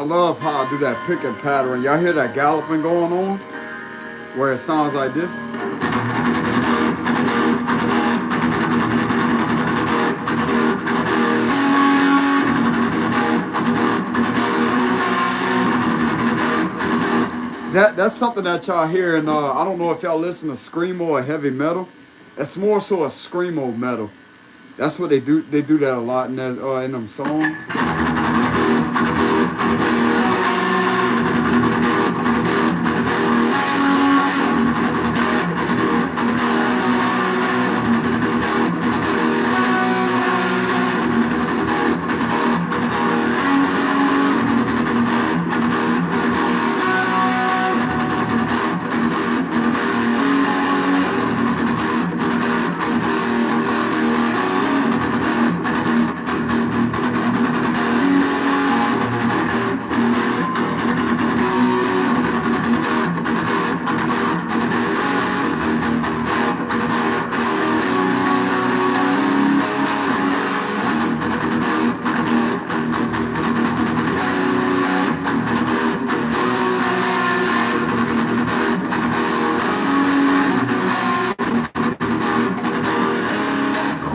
love how I do that picking pattern. Y'all hear that galloping going on? Where it sounds like this? That's something that y'all hear, and I don't know if y'all listen to screamo or heavy metal. It's more so a screamo metal. That's what they do. They do that a lot in them songs.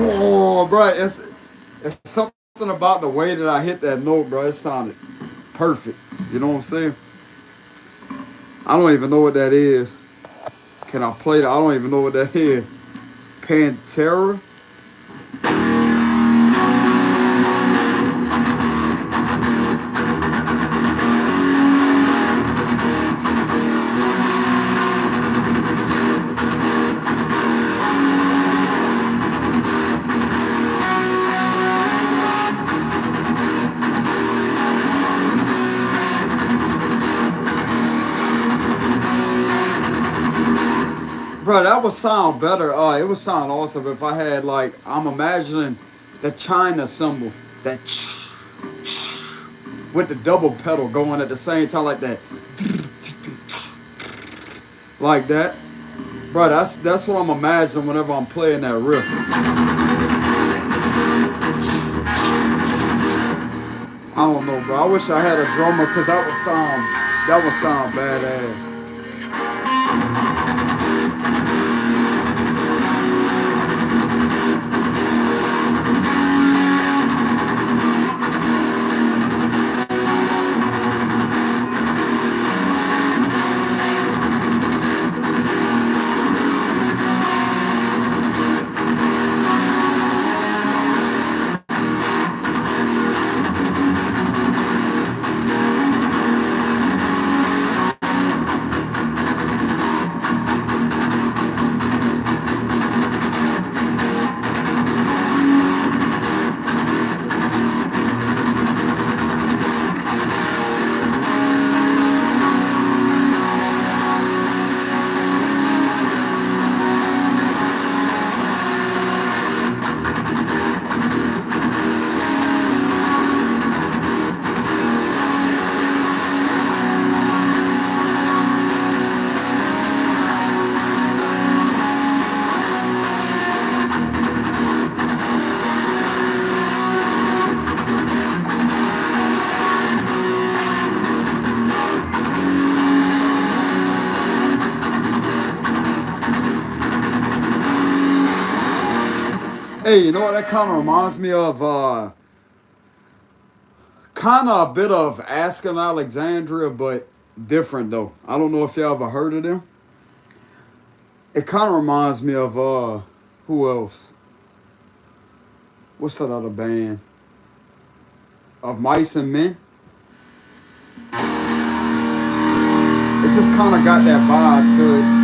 Oh, bro, it's something about the way that I hit that note, bro. It sounded perfect. You know what I'm saying? I don't even know what that is. Can I play that? I don't even know what that is. Pantera? Bro, that would sound better. It would sound awesome if I had like I'm imagining the China cymbal, that with the double pedal going at the same time like that, like that. Bro, that's what I'm imagining whenever I'm playing that riff. I don't know, bro. I wish I had a drummer because that would sound badass. Hey, you know what that kind of reminds me of? Kind of a bit of Asking Alexandria, but different though. I don't know if y'all ever heard of them. It kind of reminds me of who else? What's that other band? Of Mice and Men. It just kind of got that vibe to it.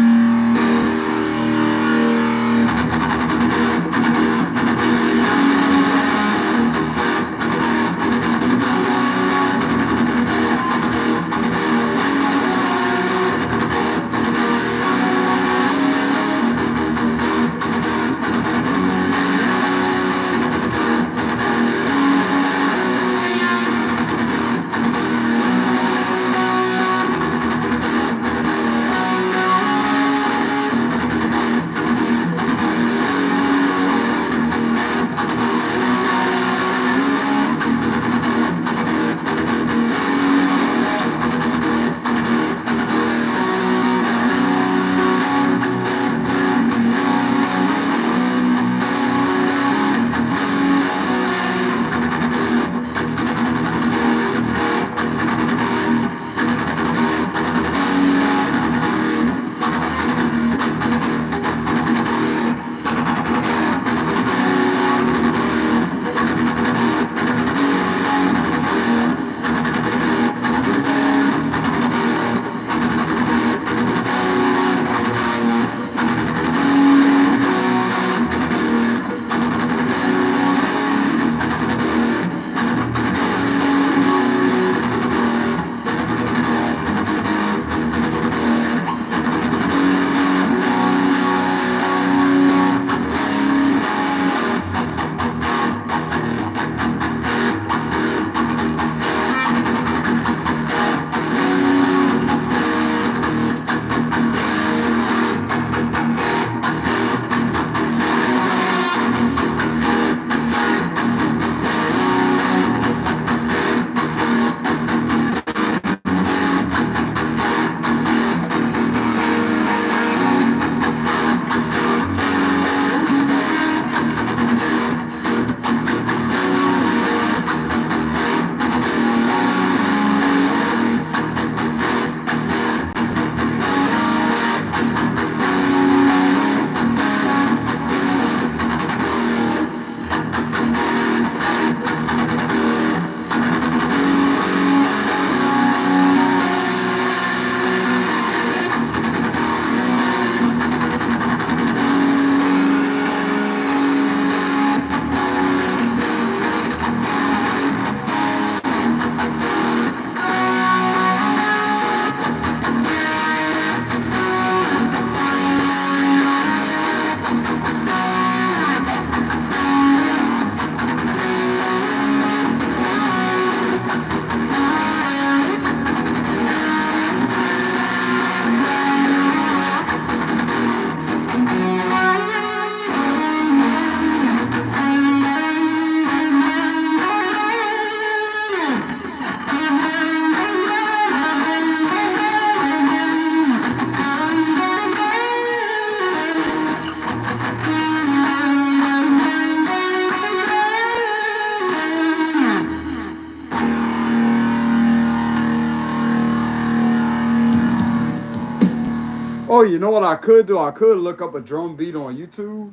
Oh, you know what I could do? I could look up a drum beat on YouTube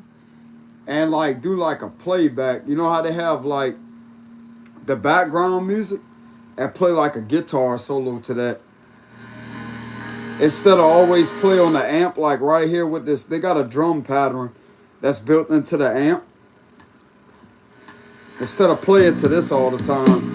and like do like a playback. You know how they have like the background music and play like a guitar solo to that. Instead of always play on the amp like right here with this, they got a drum pattern that's built into the amp. Instead of playing to this all the time.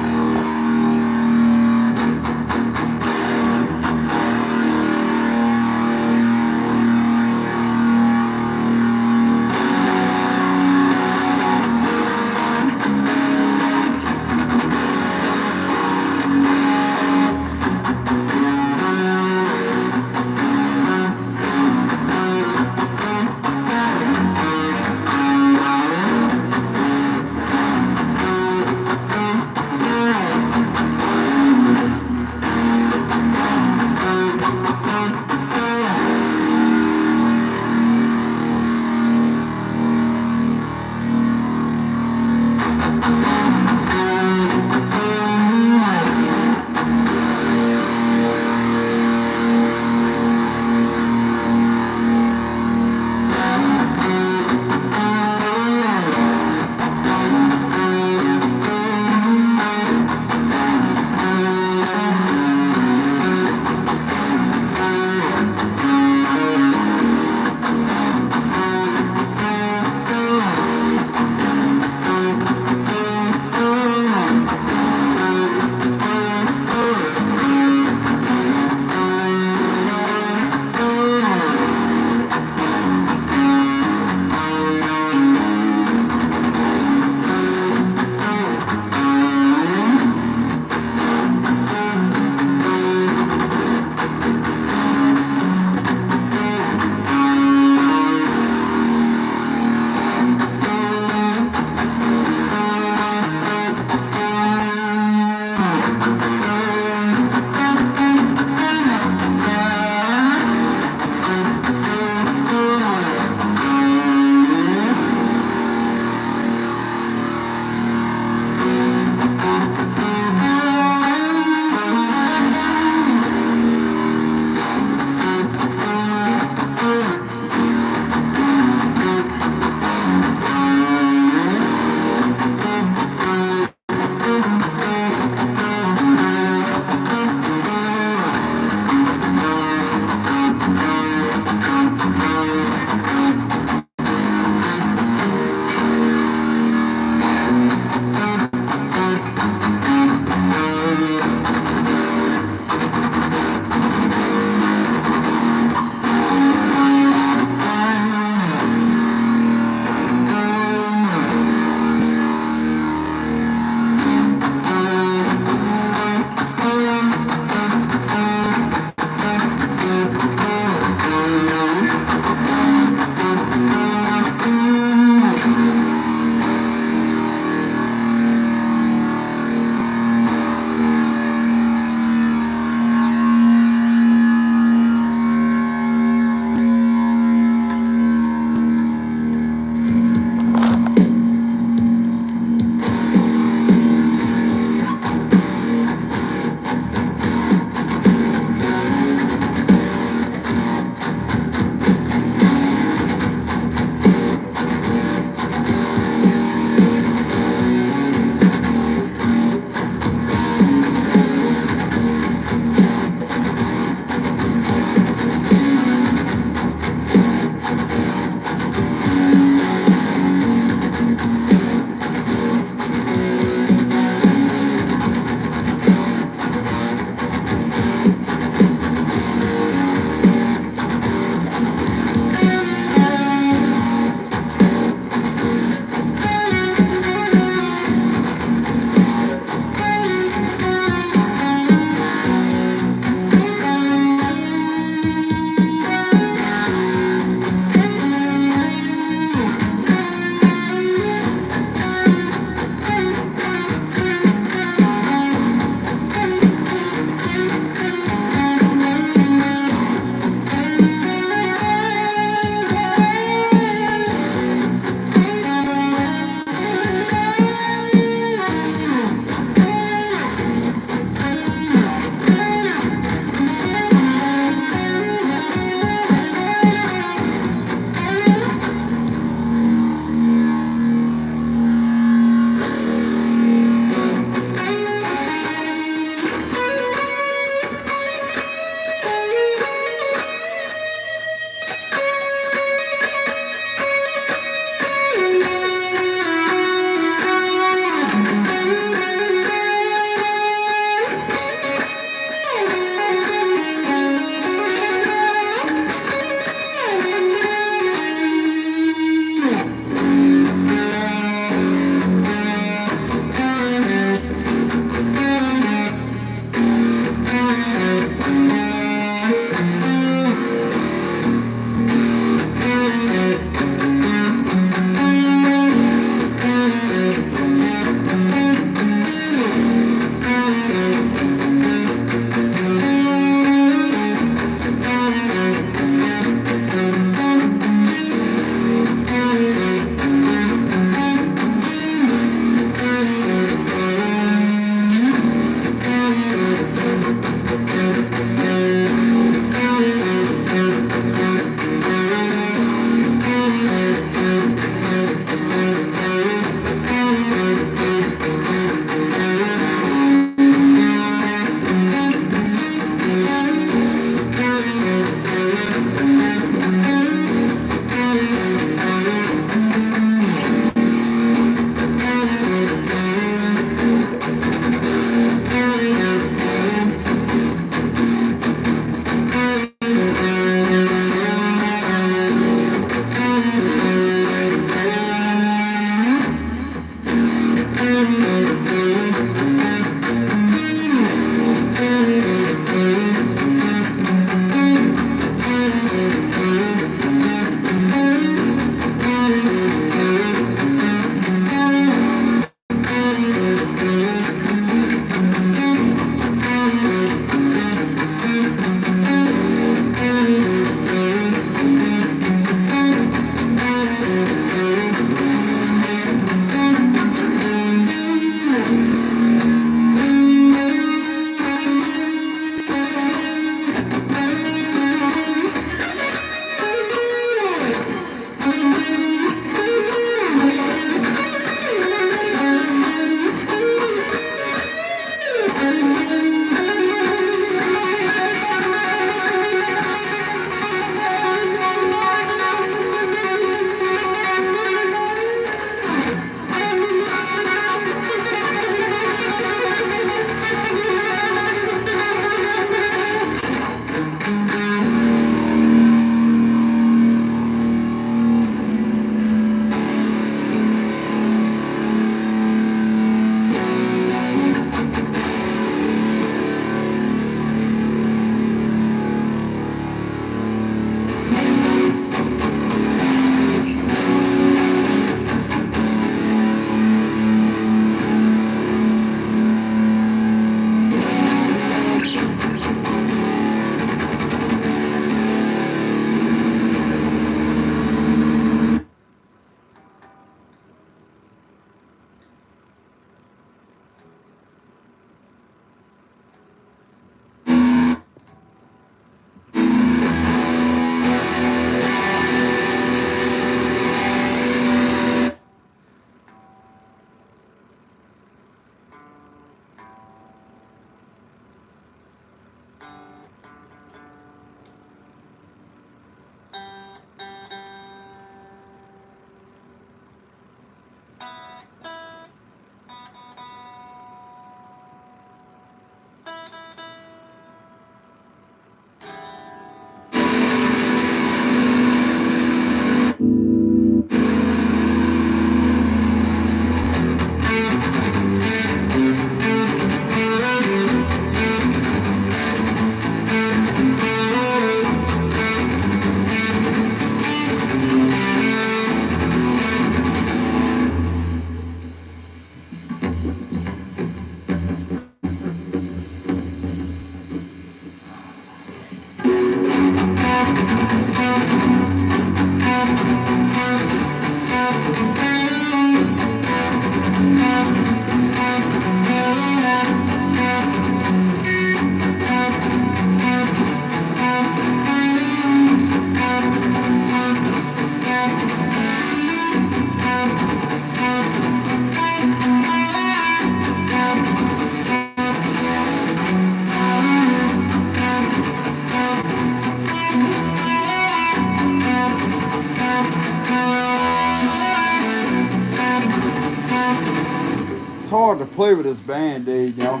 It's hard to play with this Band-Aid, you know.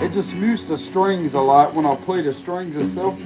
It just mutes the strings a lot when I play the strings itself.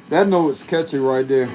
That note's catchy right there.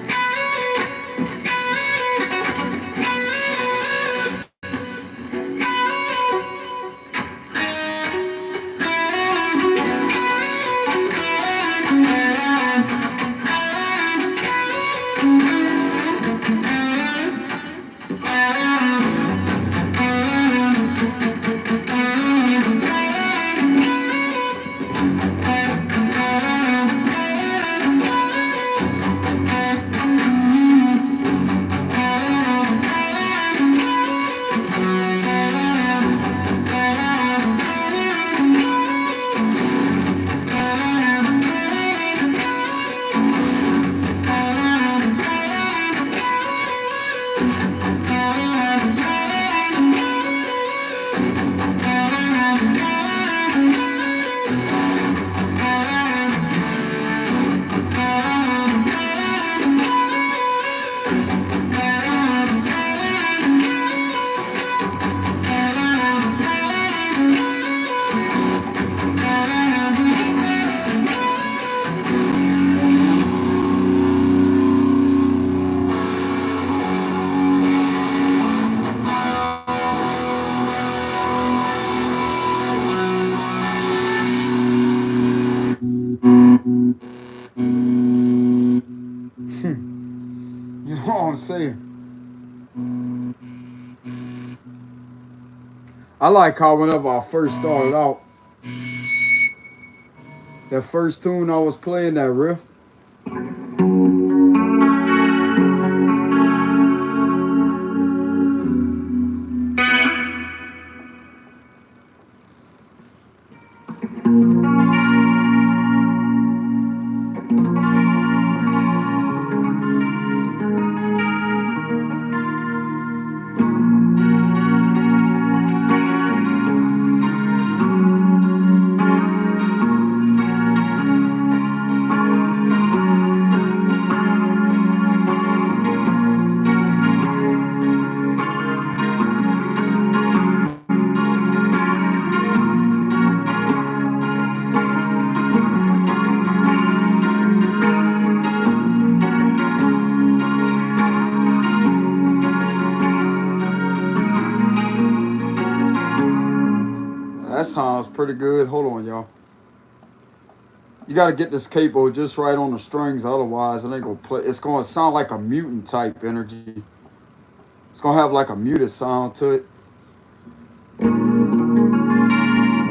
You know what I'm saying? I like how whenever I first started out, that first tune I was playing, that riff, that sounds pretty good. Hold on, y'all. You got to get this capo just right on the strings, otherwise it ain't gonna play. It's gonna sound like a mutant type energy. It's gonna have like a muted sound to it.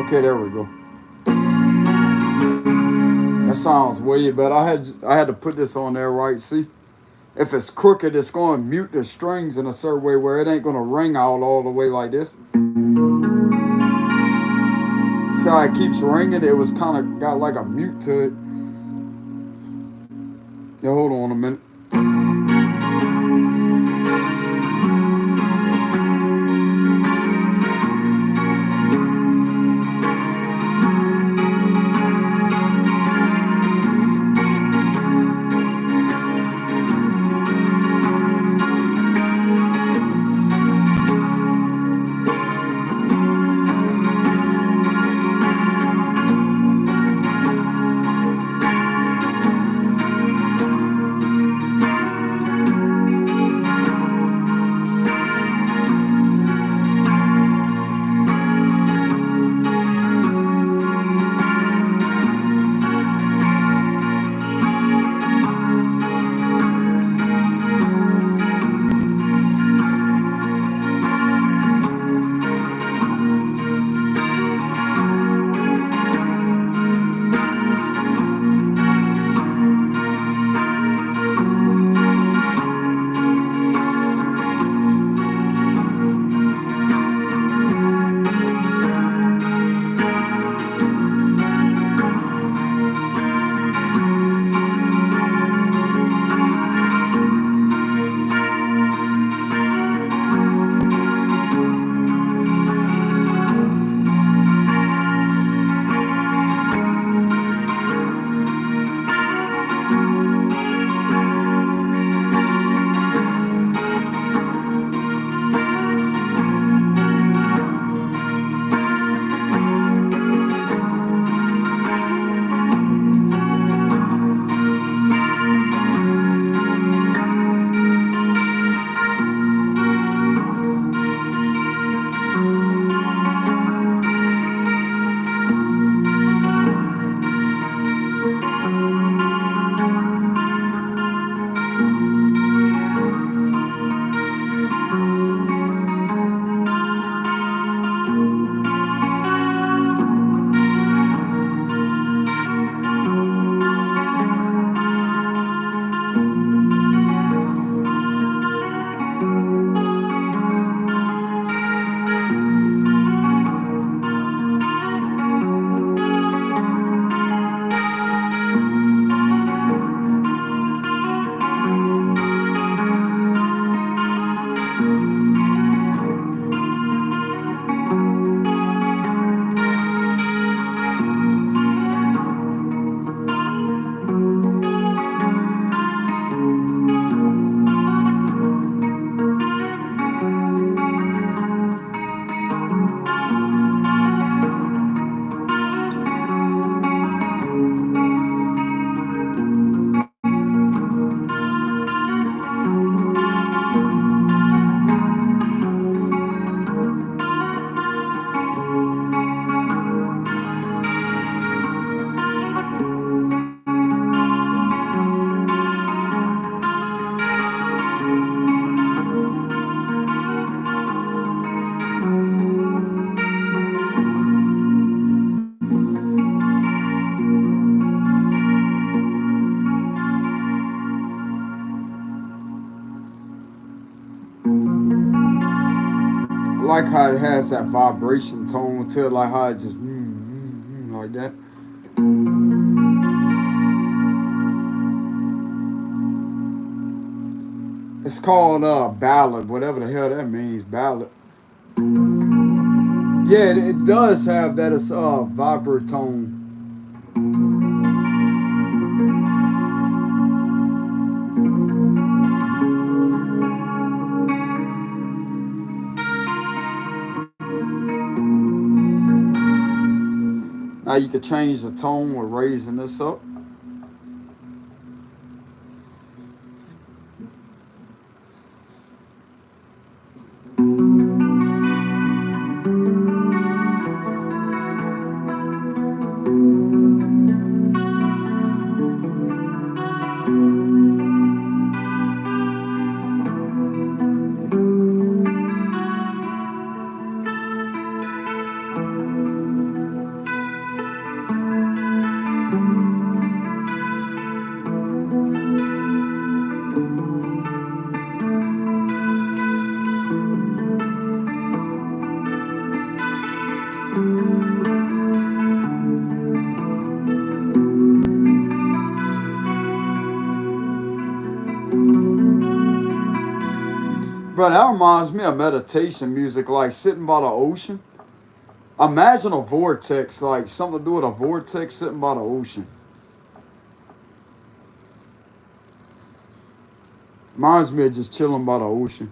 Okay, there we go. That sounds way better. I had to put this on there, right? See, if it's crooked, it's gonna mute the strings in a certain way where it ain't gonna ring out all the way like this. See how it keeps ringing? It was kind of got like a mute to it. Yeah, hold on a minute. like how it has that vibration tone to it, like how it just like that. It's called ballad, whatever the hell that means, ballad. Yeah, it does have that. It's vibratone. Now you can change the tone with raising this up. Bro, that reminds me of meditation music, like sitting by the ocean. Imagine a vortex, like something to do with a vortex sitting by the ocean. Reminds me of just chilling by the ocean.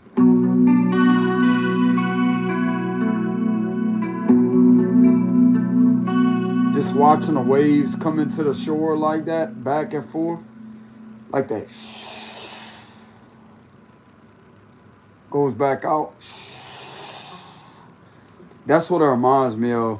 Just watching the waves come into the shore like that, back and forth. Like that. Goes back out. That's what it reminds me of.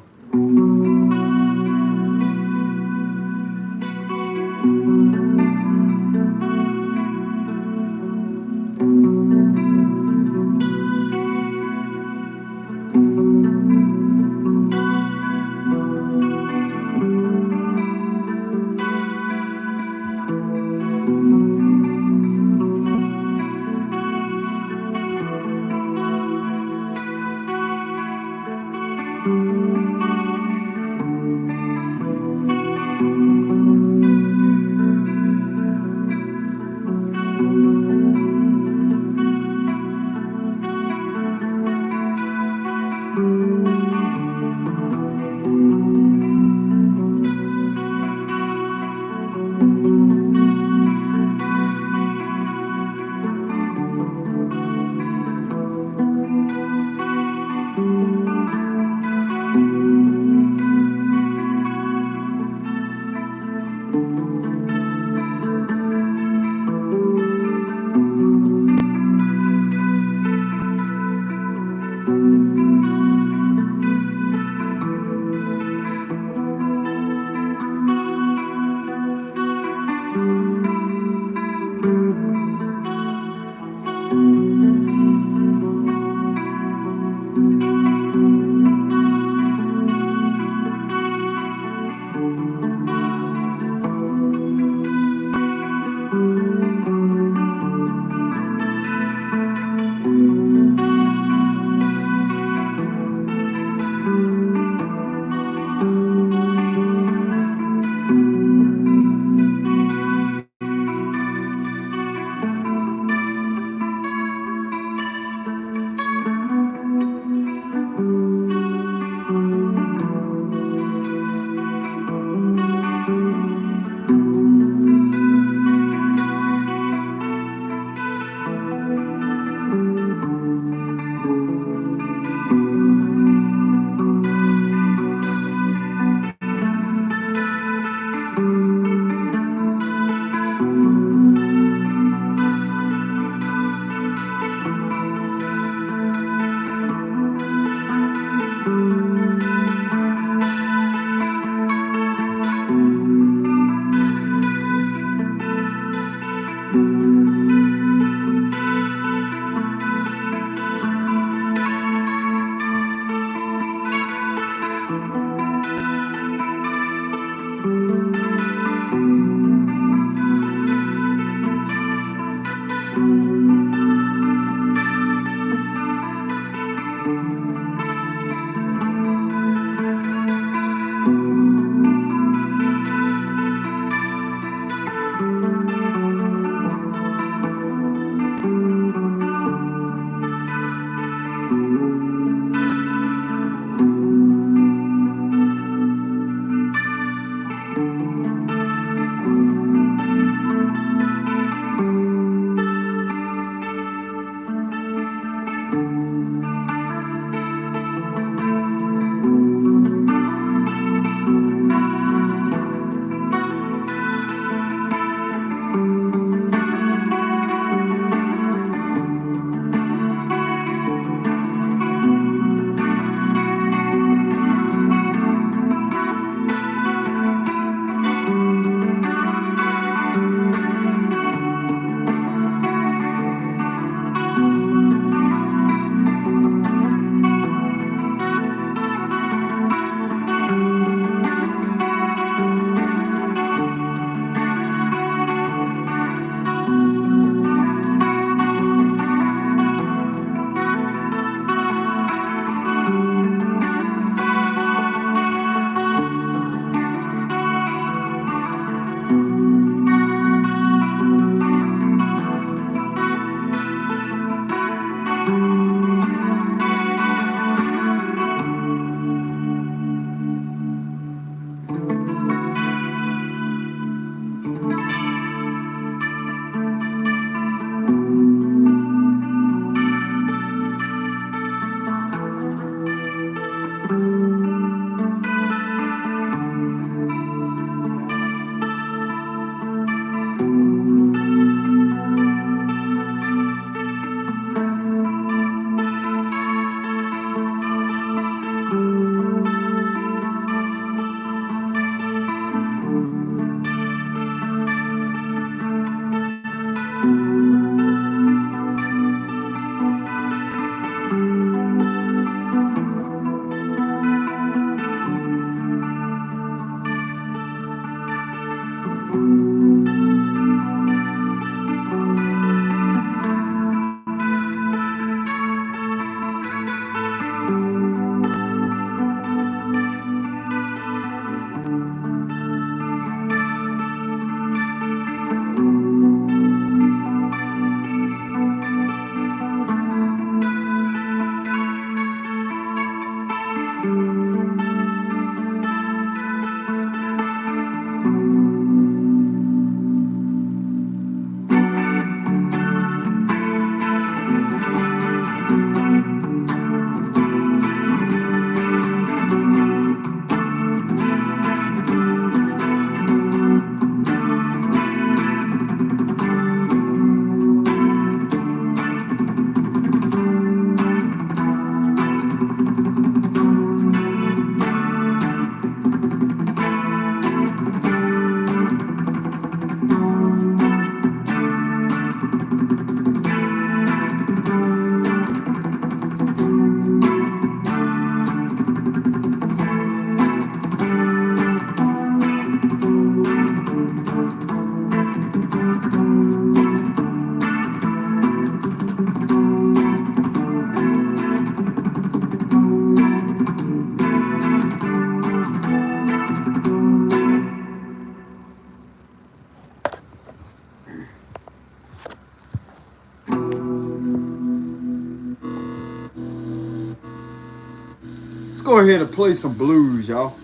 Let's go ahead and play some blues, y'all.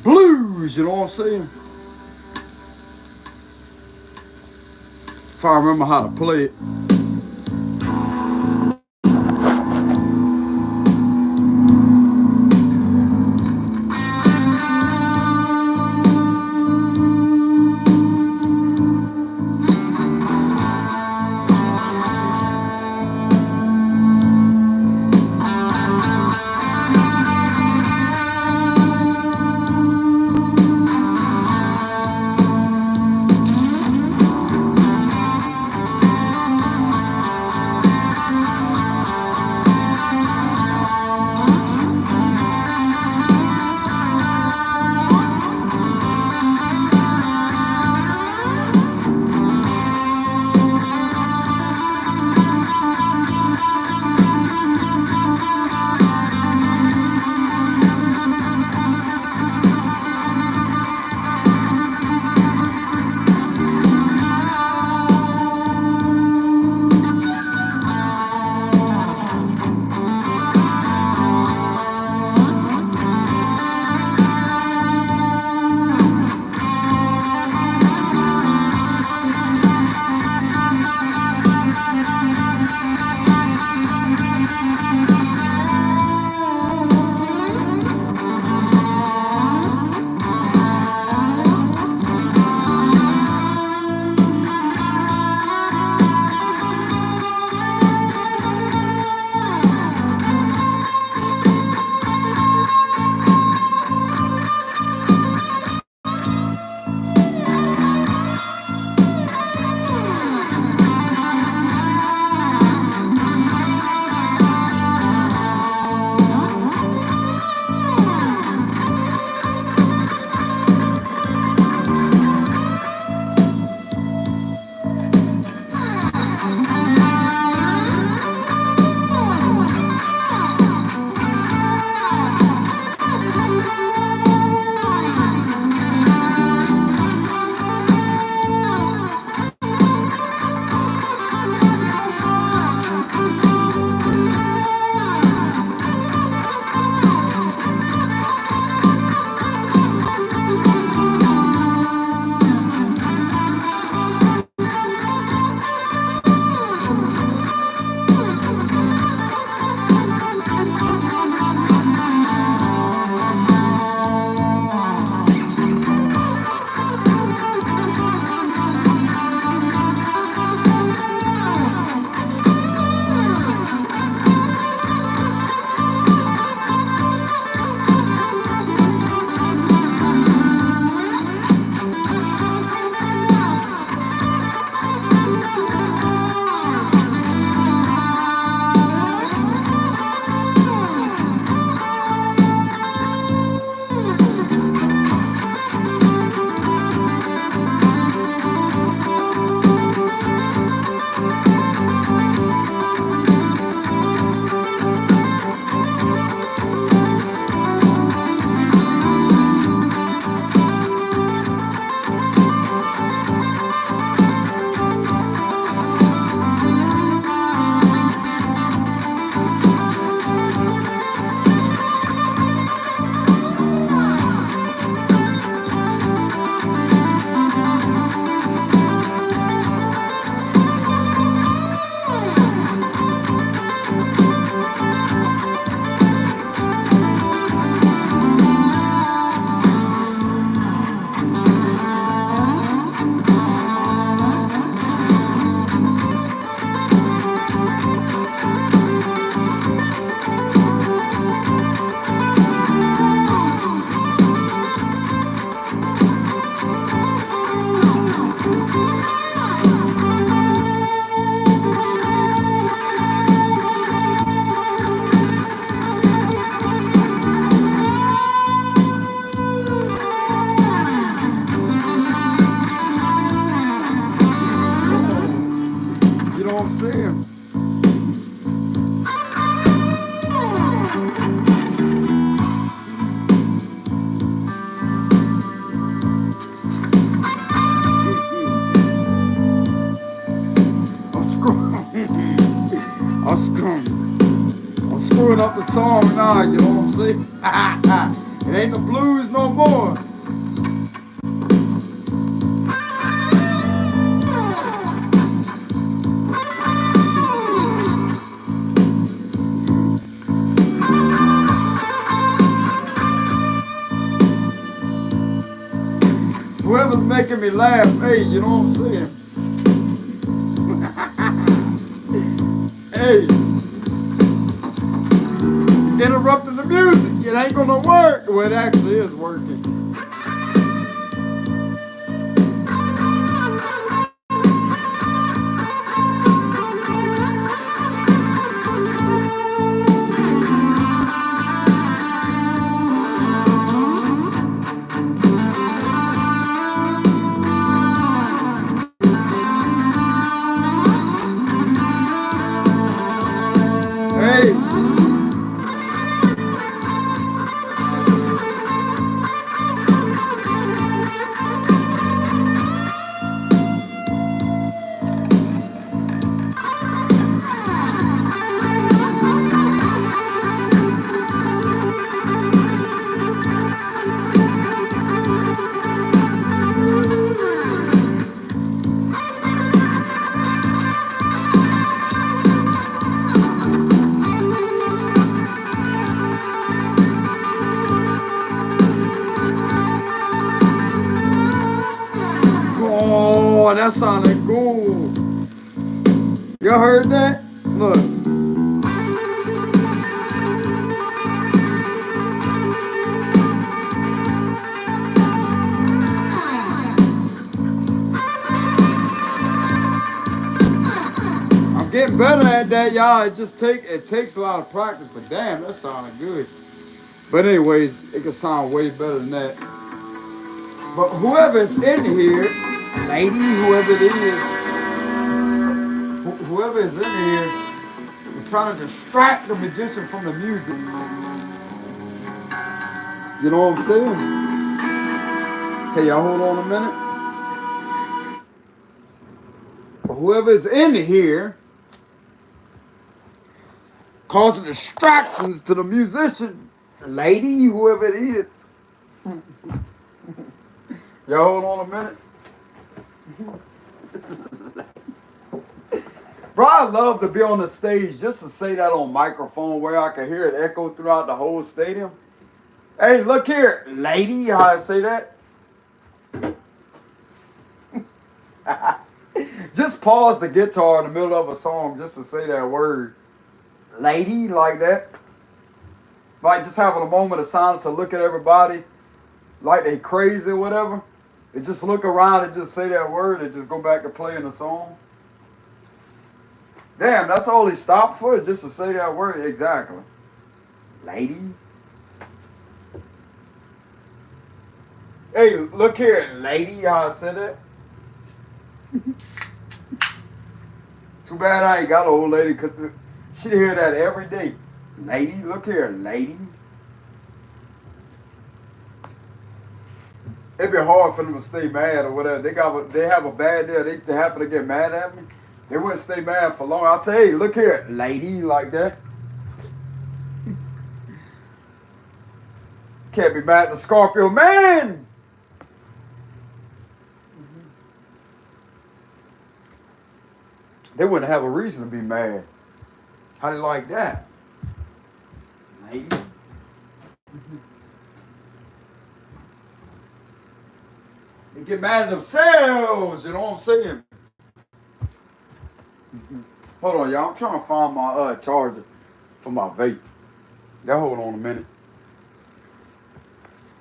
Blues, you know what I'm saying? If I remember how to play it. screwing up the song now, you know what I'm saying? It ain't the blues no more. Whoever's making me laugh, hey, you know what I'm saying? Hey, interrupting the music. It ain't gonna work. Well, it actually is working. Hey, oh, that sounded good. Y'all heard that? Look. I'm getting better at that, y'all. It takes a lot of practice, but damn, that sounded good. But anyways, it can sound way better than that. But whoever's in here, lady, whoever it is, whoever is in here, we're trying to distract the magician from the music. You know what I'm saying? Hey, y'all hold on a minute. Whoever's in here causing distractions to the musician, lady, whoever it is. Y'all hold on a minute. Bro, I love to be on the stage just to say that on microphone where I can hear it echo throughout the whole stadium. Hey, look here, lady, how I say that? Just pause the guitar in the middle of a song just to say that word. Lady, like that. Like just having a moment of silence to look at everybody like they crazy or whatever. And just look around and just say that word and just go back to playing the song. Damn, that's all he stopped for, just to say that word. Exactly. Lady. Hey, look here, lady, how I said that. Too bad I ain't got an old lady, because she'd hear that every day. Lady, look here, lady. It'd be hard for them to stay mad or whatever. They have a bad day, they happen to get mad at me. They wouldn't stay mad for long. I'd say, hey, look here, lady, like that. Can't be mad at the Scorpio man. They wouldn't have a reason to be mad. How do you like that? Lady. They get mad at themselves, you know what I'm saying? Hold on, y'all. I'm trying to find my charger for my vape. Y'all hold on a minute.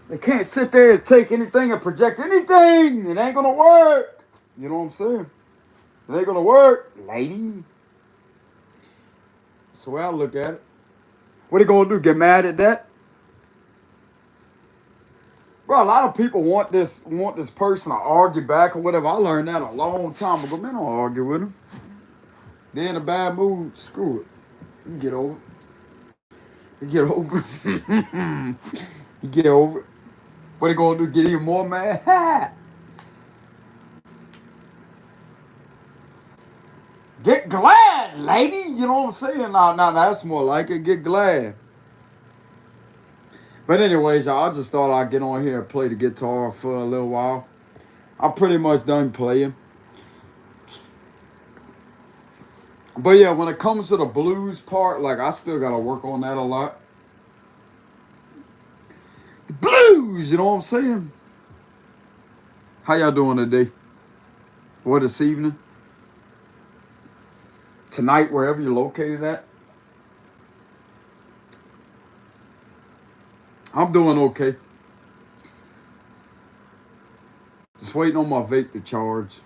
They can't sit there and take anything and project anything. It ain't gonna work. You know what I'm saying? It ain't gonna work, lady. That's the way I look at it. What they gonna do? Get mad at that? Bro, a lot of people want this person to argue back or whatever. I learned that a long time ago. Man, don't argue with them. They're in a bad mood. Screw it. You can get over it. You get over it. You get over it. What they gonna do? Get even more mad? Get Get glad, lady. You know what I'm saying? Now that's more like it. Get glad. But anyways, y'all, I just thought I'd get on here and play the guitar for a little while. I'm pretty much done playing. But yeah, when it comes to the blues part, like I still gotta work on that a lot. The blues, you know what I'm saying? How y'all doing today? Or this evening? Tonight, wherever you're located at? I'm doing okay. Just waiting on my vape to charge.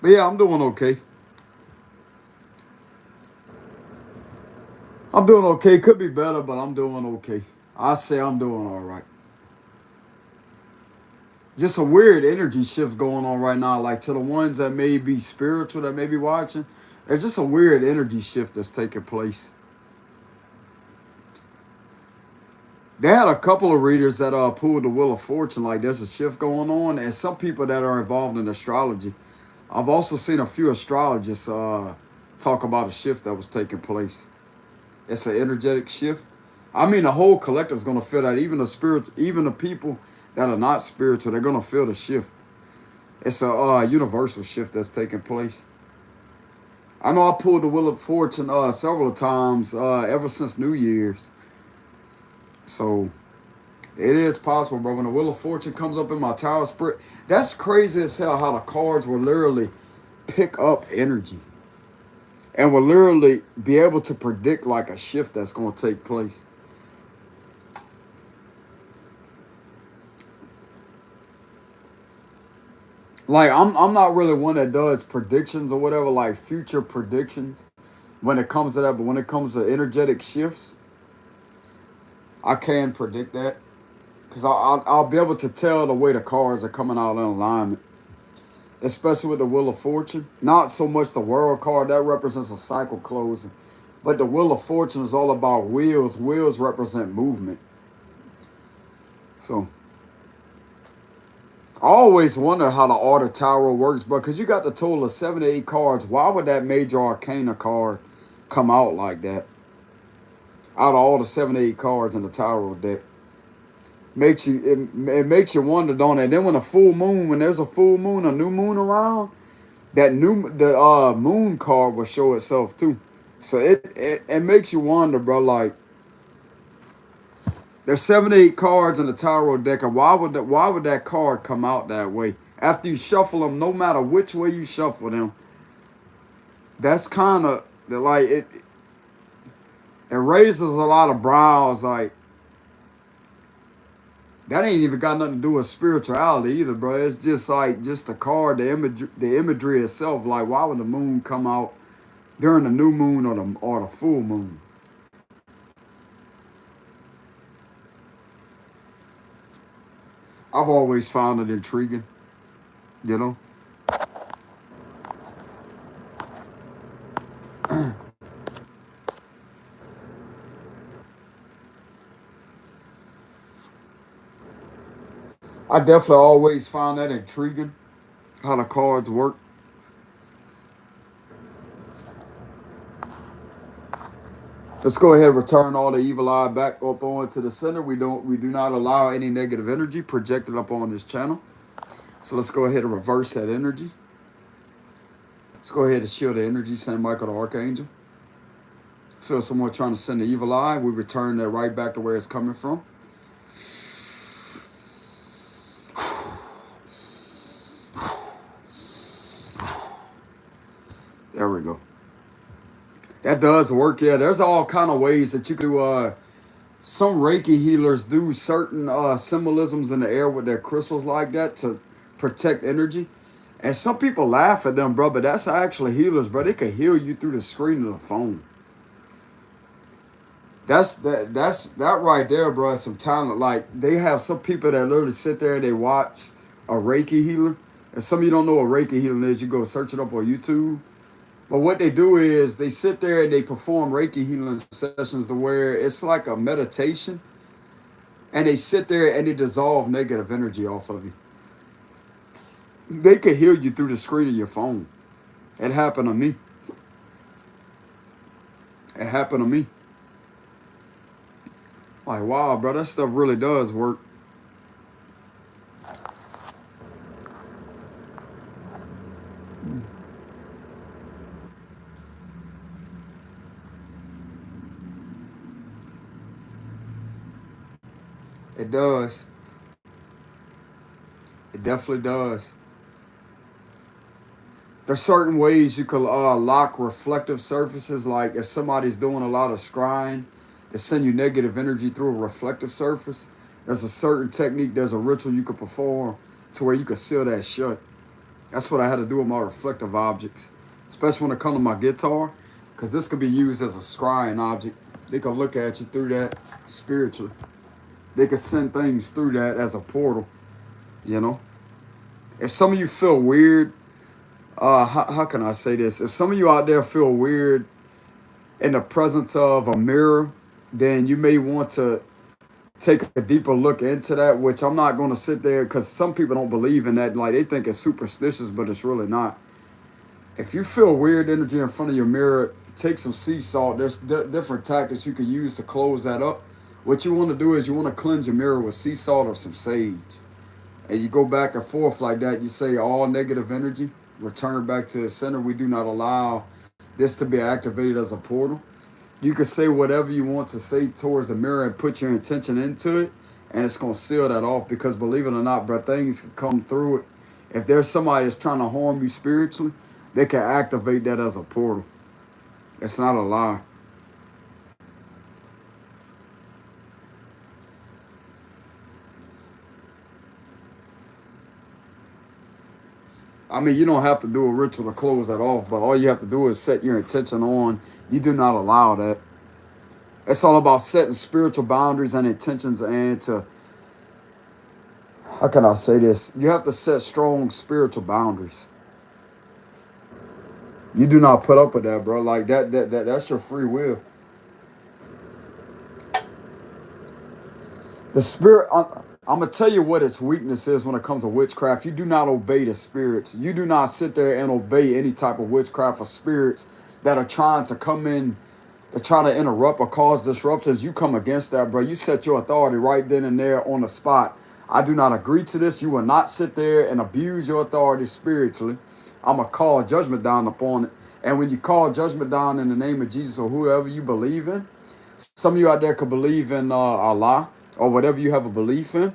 But yeah, I'm doing okay. I'm doing okay. Could be better, but I'm doing okay. I say I'm doing all right. Just a weird energy shift going on right now. Like to the ones that may be spiritual that may be watching, there's just a weird energy shift that's taking place. They had a couple of readers that pulled the Wheel of Fortune, like there's a shift going on, and some people that are involved in astrology. I've also seen a few astrologists talk about a shift that was taking place. It's an energetic shift. I mean, the whole collective is going to feel that. Even the spirit, even the people that are not spiritual, they're going to feel the shift. It's a universal shift that's taking place. I know I pulled the Wheel of Fortune several times ever since New Year's. So it is possible, bro. When the Wheel of Fortune comes up in my tower spirit, that's crazy as hell how the cards will literally pick up energy and will literally be able to predict like a shift that's going to take place. Like I'm not really one that does predictions or whatever, like future predictions when it comes to that. But when it comes to energetic shifts, I can predict that because I'll be able to tell the way the cards are coming out in alignment, especially with the Wheel of Fortune. Not so much the World card, that represents a cycle closing, but the Wheel of Fortune is all about wheels. Wheels represent movement. So I always wonder how the Order Tower works, bro, because you got the total of 7 to 8 cards. Why would that Major Arcana card come out like that? Out of all the 7 to 8 cards in the Tower deck. It makes you wonder, don't it? Then when when there's a full moon, a new moon around, the moon card will show itself too. So it makes you wonder, bro, like there's 7 to 8 cards in the tarot deck, and why would that card come out that way? After you shuffle them, no matter which way you shuffle them, that's kind of like it raises a lot of brows. Like that ain't even got nothing to do with spirituality either, bro. It's just like just the card, the imagery itself. Like why would the moon come out during the new moon or the full moon? I've always found it intriguing, you know. I definitely always found that intriguing, how the cards work. Let's go ahead and return all the evil eye back up onto the center. We do not allow any negative energy projected up on this channel. So let's go ahead and reverse that energy. Let's go ahead and shield the energy, Saint Michael the Archangel. Feel someone trying to send the evil eye, we return that right back to where it's coming from. There we go. That does work, yeah. There's all kind of ways that you do. Some Reiki healers do certain symbolisms in the air with their crystals like that to protect energy. And some people laugh at them, bro, but that's actually healers, bro. They can heal you through the screen of the phone. That's that right there, bro. Some talent. Like they have some people that literally sit there and they watch a Reiki healer. And some of you don't know what Reiki healing is. You go search it up on YouTube. But what they do is they sit there and they perform Reiki healing sessions to where it's like a meditation. and they sit there and they dissolve negative energy off of you. They can heal you through the screen of your phone. It happened to me. It happened to me. Like, wow, bro, that stuff really does work. It does. It definitely does. There's certain ways you can lock reflective surfaces. Like if somebody's doing a lot of scrying to send you negative energy through a reflective surface, there's a certain technique, there's a ritual you could perform to where you can seal that shut. That's what I had to do with my reflective objects, especially when it comes to my guitar, because this could be used as a scrying object. They can look at you through that spiritually. They can send things through that as a portal, you know? If some of you feel weird, how can I say this? If some of you out there feel weird in the presence of a mirror, then you may want to take a deeper look into that, which I'm not going to sit there because some people don't believe in that. Like they think it's superstitious, but it's really not. If you feel weird energy in front of your mirror, take some sea salt. There's different tactics you can use to close that up. What you want to do is you want to cleanse your mirror with sea salt or some sage. And you go back and forth like that. You say all negative energy, return back to the center. We do not allow this to be activated as a portal. You can say whatever you want to say towards the mirror and put your intention into it, and it's going to seal that off because believe it or not, bro, things can come through it. If there's somebody that's trying to harm you spiritually, they can activate that as a portal. It's not a lie. I mean, you don't have to do a ritual to close that off, but all you have to do is set your intention on. You do not allow that. It's all about setting spiritual boundaries and intentions, and to, how can I say this? You have to set strong spiritual boundaries. You do not put up with that, bro. Like that's your free will. The spirit, I'm going to tell you what its weakness is when it comes to witchcraft. You do not obey the spirits. You do not sit there and obey any type of witchcraft or spirits that are trying to come in to try to interrupt or cause disruptions. You come against that, bro. You set your authority right then and there on the spot. I do not agree to this. You will not sit there and abuse your authority spiritually. I'm going to call judgment down upon it. And when you call judgment down in the name of Jesus or whoever you believe in, some of you out there could believe in Allah or whatever you have a belief in.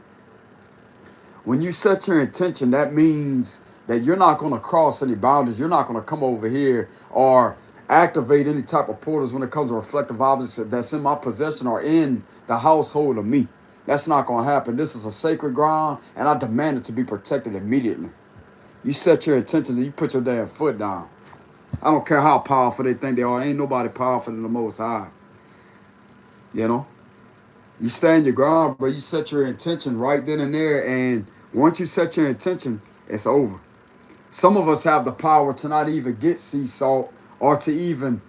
When you set your intention, that means that you're not going to cross any boundaries. You're not going to come over here or activate any type of portals when it comes to reflective objects that's in my possession or in the household of me. That's not going to happen. This is a sacred ground, and I demand it to be protected immediately. You set your intentions and you put your damn foot down. I don't care how powerful they think they are. Ain't nobody powerful than the Most High. You know? You stand your ground, bro. You set your intention right then and there, and once you set your intention, it's over. Some of us have the power to not even get sea salt or to even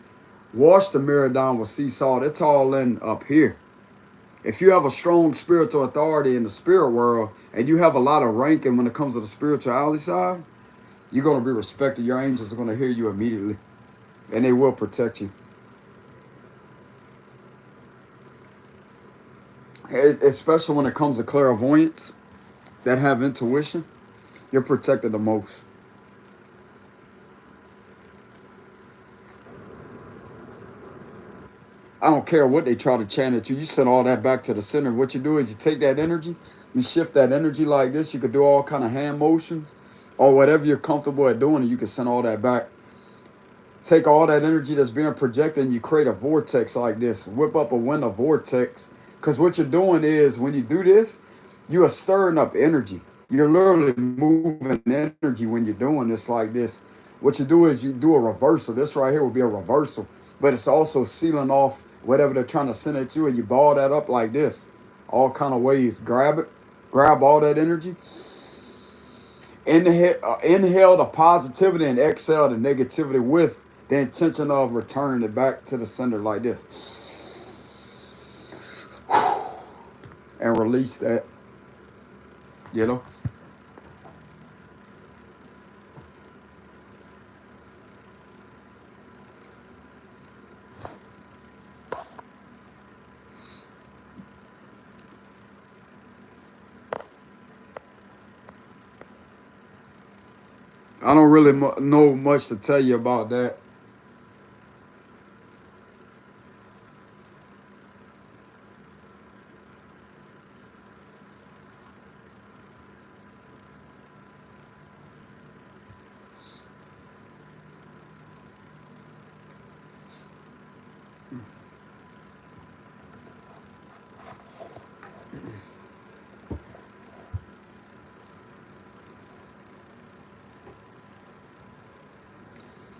wash the mirror down with sea salt. It's all in up here. If you have a strong spiritual authority in the spirit world and you have a lot of ranking when it comes to the spirituality side, you're going to be respected. Your angels are going to hear you immediately, and they will protect you. Especially when it comes to clairvoyance that have intuition, you're protected the most. I don't care what they try to chant at you. You send all that back to the center. What you do is you take that energy, you shift that energy like this. You could do all kind of hand motions or whatever you're comfortable at doing, and you can send all that back. Take all that energy that's being projected and you create a vortex like this. Whip up a wind of vortex. Because what you're doing is when you do this, you are stirring up energy. You're literally moving energy when you're doing this like this. What you do is you do a reversal. This right here will be a reversal, but it's also sealing off whatever they're trying to send at you, and you ball that up like this. All kind of ways. Grab it. Grab all that energy. Inhale the positivity and exhale the negativity with the intention of returning it back to the center like this. and release that, you know. I don't really know much to tell you about that.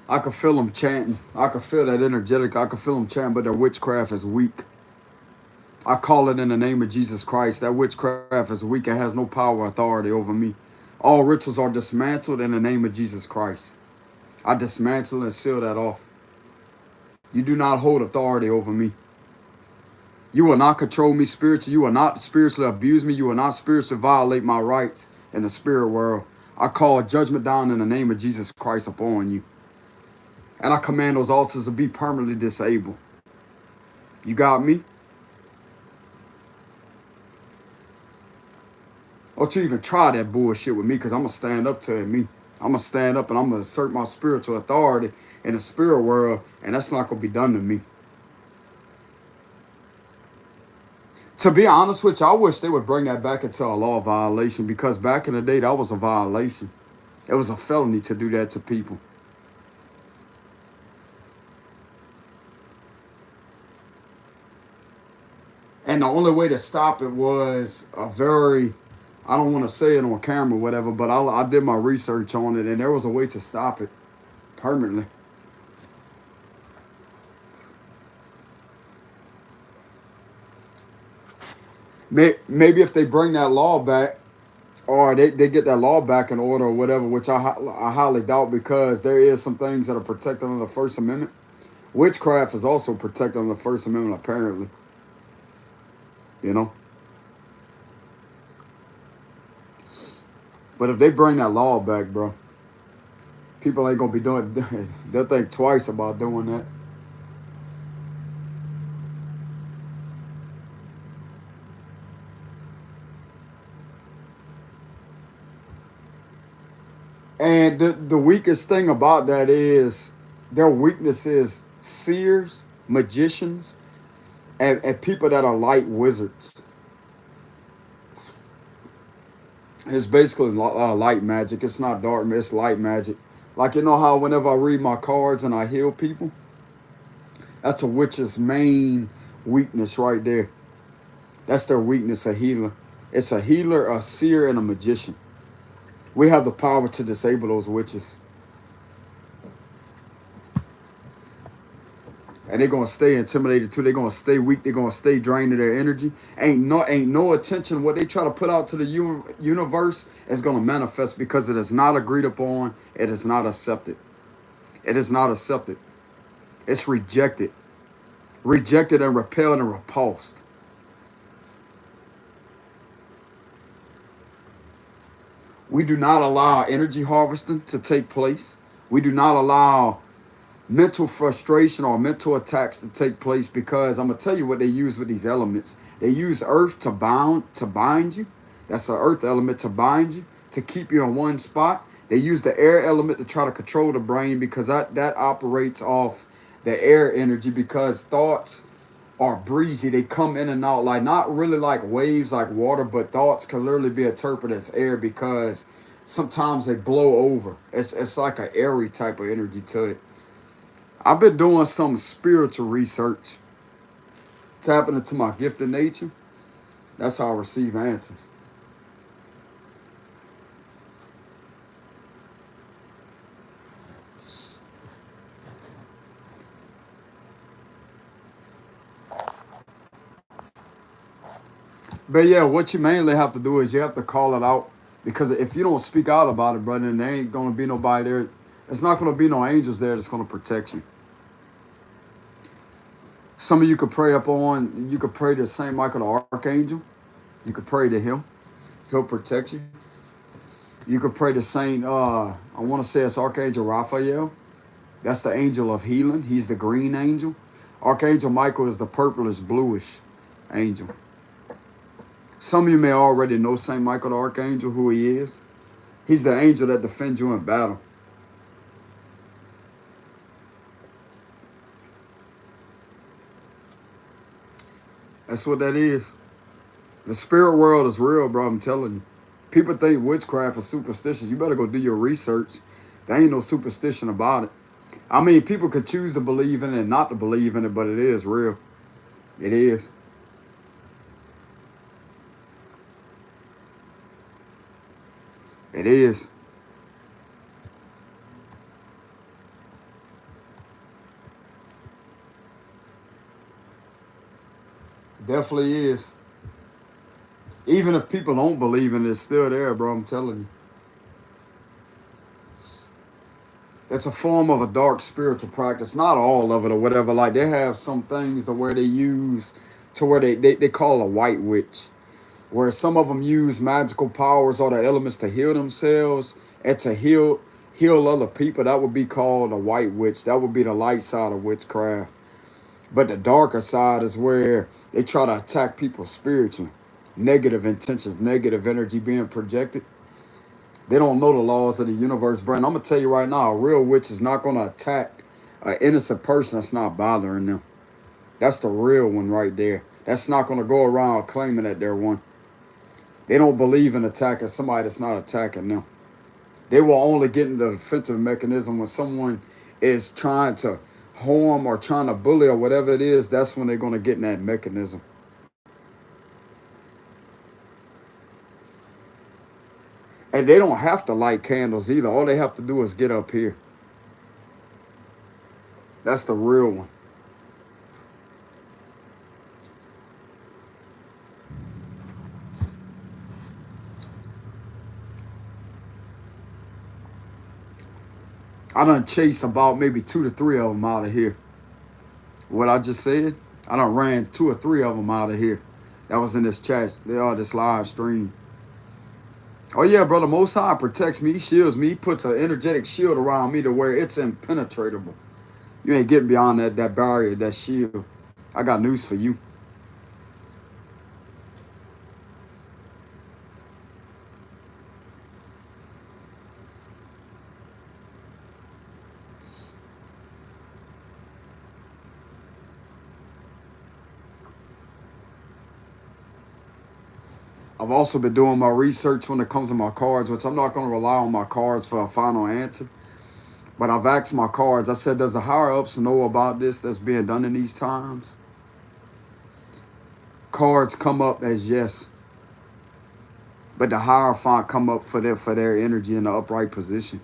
I could feel them chanting. I could feel that energetic. I could feel them chanting, but their witchcraft is weak. I call it in the name of Jesus Christ. That witchcraft is weak. It has no power or authority over me. All rituals are dismantled in the name of Jesus Christ. I dismantle and seal that off. You do not hold authority over me. You will not control me spiritually. You will not spiritually abuse me. You will not spiritually violate my rights in the spirit world. I call judgment down in the name of Jesus Christ upon you. And I command those altars to be permanently disabled. You got me? Don't you even try that bullshit with me, because I'm going to stand up to it, me. I'm going to stand up and I'm going to assert my spiritual authority in the spirit world, and that's not going to be done to me. To be honest with you, I wish they would bring that back into a law violation, because back in the day, that was a violation. It was a felony to do that to people. And the only way to stop it was a very, I don't want to say it on camera or whatever, but I did my research on it, and there was a way to stop it permanently. Maybe if they bring that law back, or they get that law back in order or whatever, which I highly doubt, because there is some things that are protected under the First Amendment. Witchcraft is also protected under the First Amendment, apparently. You know? But if they bring that law back, bro, people ain't going to be doing it. They'll think twice about doing that. And the weakest thing about that is their weakness is seers, magicians, and people that are light wizards. It's basically light magic. It's not dark, it's light magic. Like, you know how whenever I read my cards and I heal people, that's a witch's main weakness right there. That's their weakness, a healer. It's a healer, a seer, and a magician. We have the power to disable those witches. And they're gonna stay intimidated too. They're gonna stay weak. They're gonna stay drained of their energy. Ain't no attention. What they try to put out to the universe is gonna manifest, because it is not agreed upon. It is not accepted. It is not accepted. It's rejected. Rejected and repelled and repulsed. We do not allow energy harvesting to take place. We do not allow mental frustration or mental attacks to take place, because I'm gonna tell you what they use with these elements. They use earth to bind you. That's an earth element to bind you, to keep you in one spot. They use the air element to try to control the brain, because that operates off the air energy, because thoughts are breezy. They come in and out, like not really like waves like water, but thoughts can literally be interpreted as air, because sometimes they blow over. It's like an airy type of energy to it. I've been doing some spiritual research, tapping into my gifted nature. That's how I receive answers. But yeah, what you mainly have to do is you have to call it out, because if you don't speak out about it, brother, then there ain't gonna be nobody there. It's not gonna be no angels there that's gonna protect you. Some of you could pray up on. You could pray to Saint Michael the Archangel. You could pray to him. He'll protect you. You could pray to Saint, I want to say it's Archangel Raphael. That's the angel of healing. He's the green angel. Archangel Michael is the purplish, bluish angel. Some of you may already know Saint Michael the Archangel, who he is. He's the angel that defends you in battle. That's what that is. The spirit world is real, bro. I'm telling you. People think witchcraft is superstitious. You better go do your research. There ain't no superstition about it. I mean, people could choose to believe in it and not to believe in it, but it is real. It is. It is. Definitely is. Even if people don't believe in it, it's still there, bro. I'm telling you. It's a form of a dark spiritual practice. Not all of it or whatever. Like, they have some things to where they use to where they call a white witch. Where some of them use magical powers or the elements to heal themselves and to heal other people. That would be called a white witch. That would be the light side of witchcraft. But the darker side is where they try to attack people spiritually. Negative intentions, negative energy being projected. They don't know the laws of the universe, Brent. I'm going to tell you right now, a real witch is not going to attack an innocent person that's not bothering them. That's the real one right there. That's not going to go around claiming that they're one. They don't believe in attacking somebody that's not attacking them. They will only get in the defensive mechanism when someone is trying to harm or trying to bully or whatever it is. That's when they're going to get in that mechanism. And they don't have to light candles either. All they have to do is get up here. That's the real one. I done chased about maybe 2 to 3 of them out of here. What I just said, I done ran 2 or 3 of them out of here. That was in this chat, this live stream. Oh yeah, brother, Most High protects me, shields me, puts an energetic shield around me to where it's impenetrable. You ain't getting beyond that barrier, that shield. I got news for you. I've also been doing my research when it comes to my cards, which I'm not going to rely on my cards for a final answer. But I've asked my cards, I said, does the higher-ups know about this that's being done in these times? Cards come up as yes. But the Hierophant come up for their energy in the upright position.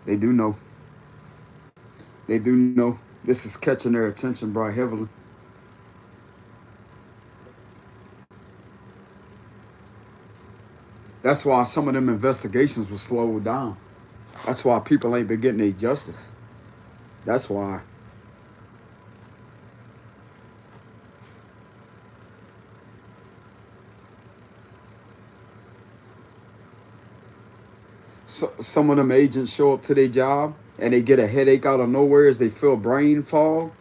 They do know. They do know. This is catching their attention, bro, heavily. That's why some of them investigations were slowed down. That's why people ain't been getting their justice. That's why. So, some of them agents show up to their job and they get a headache out of nowhere as they feel brain fog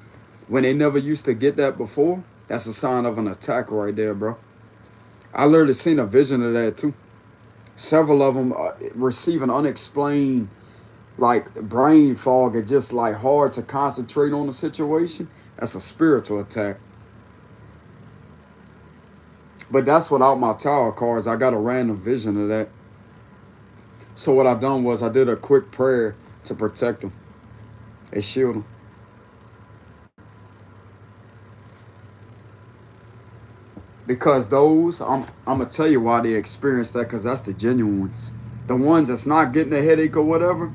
when they never used to get that before. That's a sign of an attack right there, bro. I literally seen a vision of that too. Several of them receiving unexplained, like, brain fog and just like hard to concentrate on the situation. That's a spiritual attack. But that's without my tarot cards. I got a random vision of that. So what I done was I did a quick prayer to protect them and shield them. Because those, I'm going to tell you why they experienced that, because that's the genuine ones. The ones that's not getting a headache or whatever,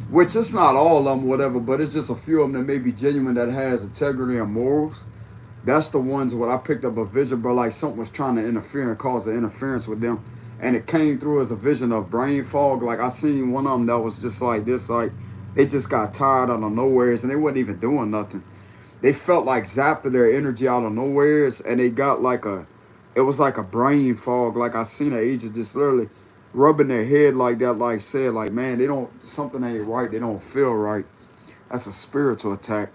which it's not all of them, whatever, but it's just a few of them that may be genuine that has integrity and morals. That's the ones where I picked up a vision, bro, like something was trying to interfere and cause an interference with them. And it came through as a vision of brain fog. Like, I seen one of them that was just like this, like, they just got tired out of nowhere and they wasn't even doing nothing. they felt like zapped of their energy out of nowhere, and they got like it was like a brain fog. Like I seen an agent just literally rubbing their head like that, like said, like, man, they don't, something ain't right. They don't feel right. That's a spiritual attack.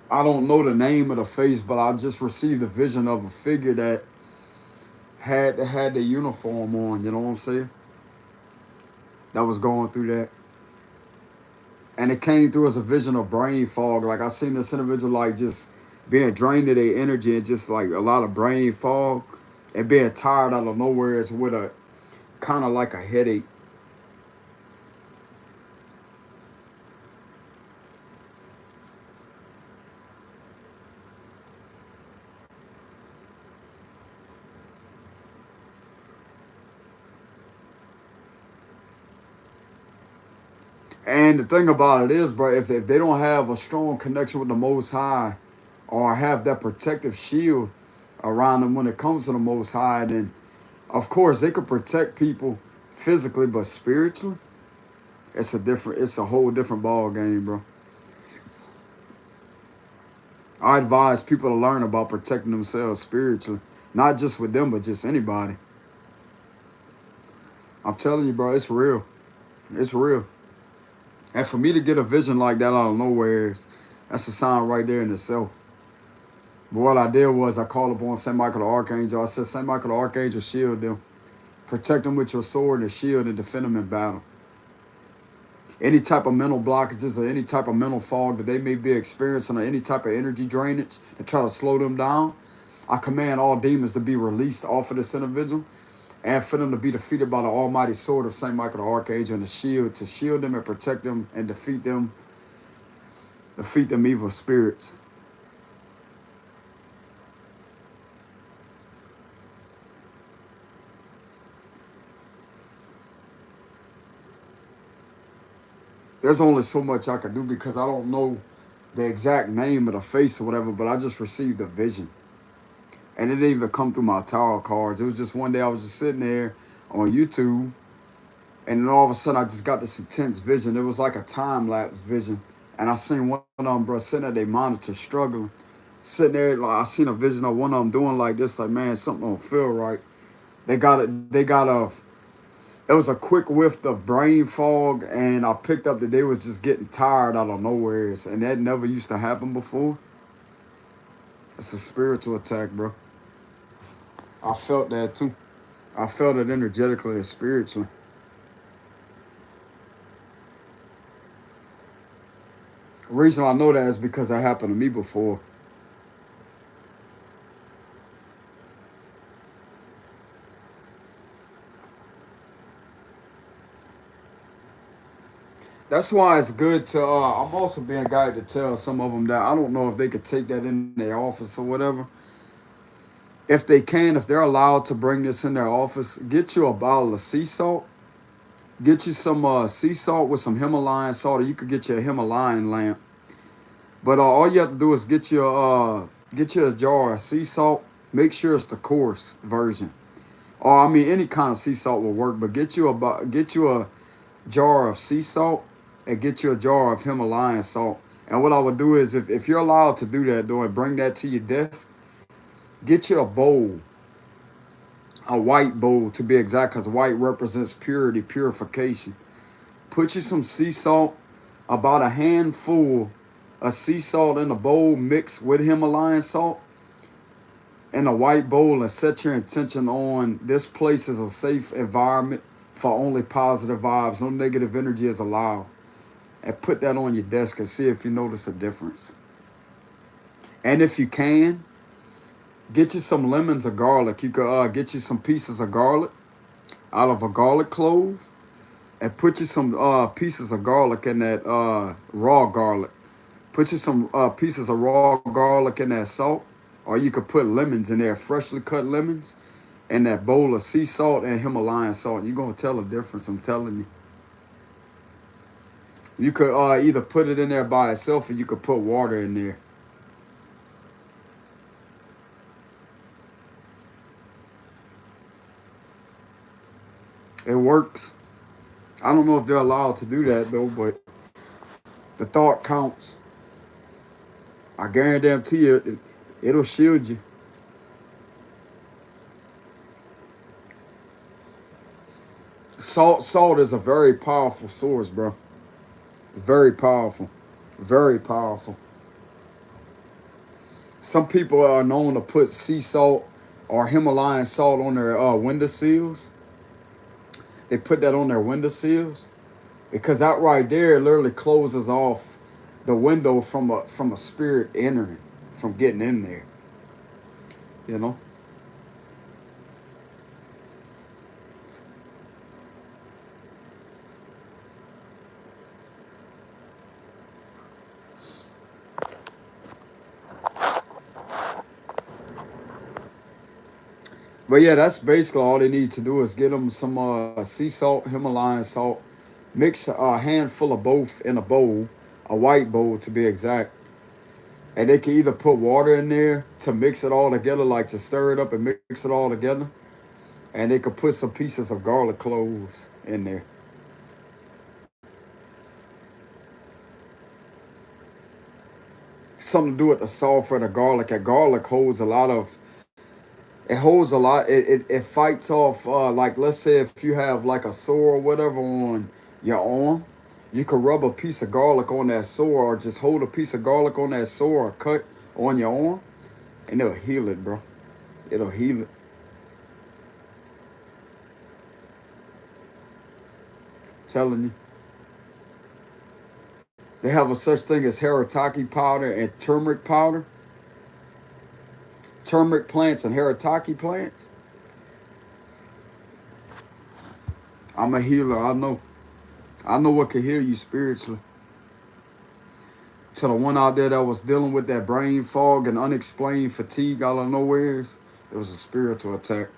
I don't know the name of the face, but I just received a vision of a figure that had the uniform on. You know what I'm saying? That was going through that, and it came through as a vision of brain fog. Like I seen this individual like just being drained of their energy and just like a lot of brain fog and being tired out of nowhere. It's with a kind of like a headache. And the thing about it is, bro, if they don't have a strong connection with the Most High or have that protective shield around them when it comes to the Most High, then of course they could protect people physically, but spiritually, it's a whole different ball game, bro. I advise people to learn about protecting themselves spiritually, not just with them, but just anybody. I'm telling you, bro, it's real. It's real. And for me to get a vision like that out of nowhere, that's a sign right there in itself. But what I did was I called upon Saint Michael the Archangel. I said, Saint Michael the Archangel, shield them. Protect them with your sword and shield and defend them in battle. Any type of mental blockages or any type of mental fog that they may be experiencing or any type of energy drainage and try to slow them down, I command all demons to be released off of this individual and for them to be defeated by the almighty sword of Saint Michael the Archangel and the shield to shield them and protect them and defeat them evil spirits. There's only so much I could do because I don't know the exact name of the face or whatever, but I just received a vision. And it didn't even come through my tarot cards. It was just one day I was just sitting there on YouTube, and then all of a sudden I just got this intense vision. It was like a time lapse vision. And I seen one of them, bro, sitting at their monitor struggling. Sitting there, like I seen a vision of one of them doing like this, like, man, something don't feel right. It was a quick whiff of brain fog, and I picked up that they was just getting tired out of nowhere, and that never used to happen before. It's a spiritual attack, bro. I felt that too. I felt it energetically and spiritually. The reason I know that is because that happened to me before. That's why it's good to. I'm also being guided to tell some of them that I don't know if they could take that in their office or whatever. If they can, if they're allowed to bring this in their office, get you a bottle of sea salt. Get you some sea salt with some Himalayan salt, or you could get you a Himalayan lamp. But all you have to do is get you a jar of sea salt. Make sure it's the coarse version. Or I mean, any kind of sea salt will work. But get you a jar of sea salt and get you a jar of Himalayan salt. And what I would do is, if you're allowed to do that, though, and bring that to your desk, get you a bowl, a white bowl to be exact, because white represents purity, purification. Put you some sea salt, about a handful of sea salt in a bowl mixed with Himalayan salt in a white bowl, and set your intention on this place is a safe environment for only positive vibes. No negative energy is allowed. And put that on your desk and see if you notice a difference. And if you can, get you some lemons or garlic. You could get you some pieces of garlic out of a garlic clove and put you some pieces of garlic in that raw garlic. Put you some pieces of raw garlic in that salt, or you could put lemons in there, freshly cut lemons, and that bowl of sea salt and Himalayan salt. You're going to tell a difference, I'm telling you. You could either put it in there by itself, or you could put water in there. It works. I don't know if they're allowed to do that though, but the thought counts. I guarantee you, it'll shield you. Salt is a very powerful source, bro. Very powerful. Very powerful. Some people are known to put sea salt or Himalayan salt on their window sills. They put that on their window sills because that right there literally closes off the window from a spirit entering, from getting in there. You know. But yeah, that's basically all they need to do is get them some sea salt, Himalayan salt, mix a handful of both in a bowl, a white bowl to be exact. And they can either put water in there to mix it all together, like to stir it up and mix it all together. And they could put some pieces of garlic cloves in there. Something to do with the sulfur, the garlic. And garlic holds a lot of. It holds a lot. It fights off. Like let's say if you have like a sore or whatever on your arm, you could rub a piece of garlic on that sore, or just hold a piece of garlic on that sore or cut on your arm, and it'll heal it, bro. It'll heal it. I'm telling you. They have a such thing as haritaki powder and turmeric powder. Turmeric plants and haritaki plants. I'm a healer. I know. I know what can heal you spiritually. To the one out there that was dealing with that brain fog and unexplained fatigue out of nowheres, it was a spiritual attack.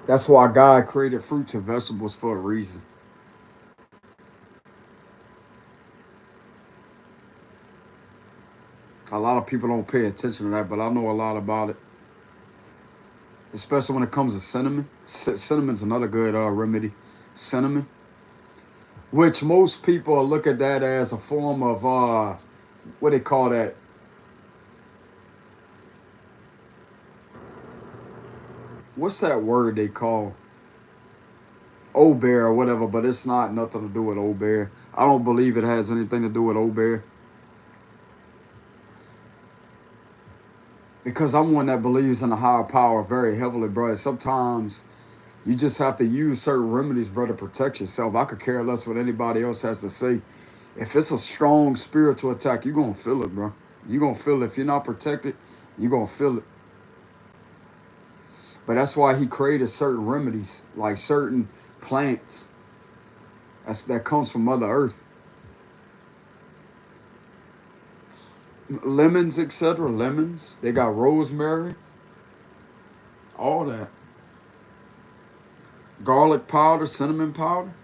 That's why God created fruits and vegetables for a reason. A lot of people don't pay attention to that, but I know a lot about it. Especially when it comes to cinnamon. Cinnamon's another good remedy. Cinnamon, which most people look at that as a form of what they call that. What's that word they call? Old bear or whatever, but it's not nothing to do with old bear. I don't believe it has anything to do with old bear. Because I'm one that believes in a higher power very heavily, bro. Sometimes you just have to use certain remedies, bro, to protect yourself. I could care less what anybody else has to say. If it's a strong spiritual attack, you're going to feel it, bro. You're going to feel it. If you're not protected, you're going to feel it. But that's why he created certain remedies, like certain plants that comes from Mother Earth. Lemons, etc. Lemons. They got rosemary. All that. Garlic powder, cinnamon powder.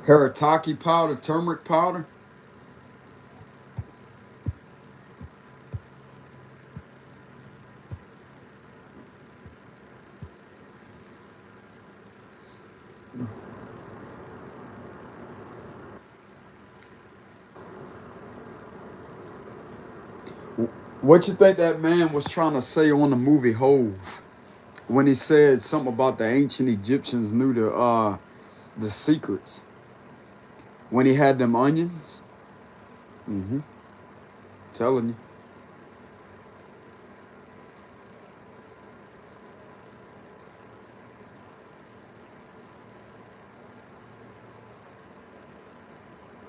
Haritaki powder, turmeric powder. What you think that man was trying to say on the movie Holes when he said something about the ancient Egyptians knew the secrets when he had them onions? Mm-hmm. Telling you.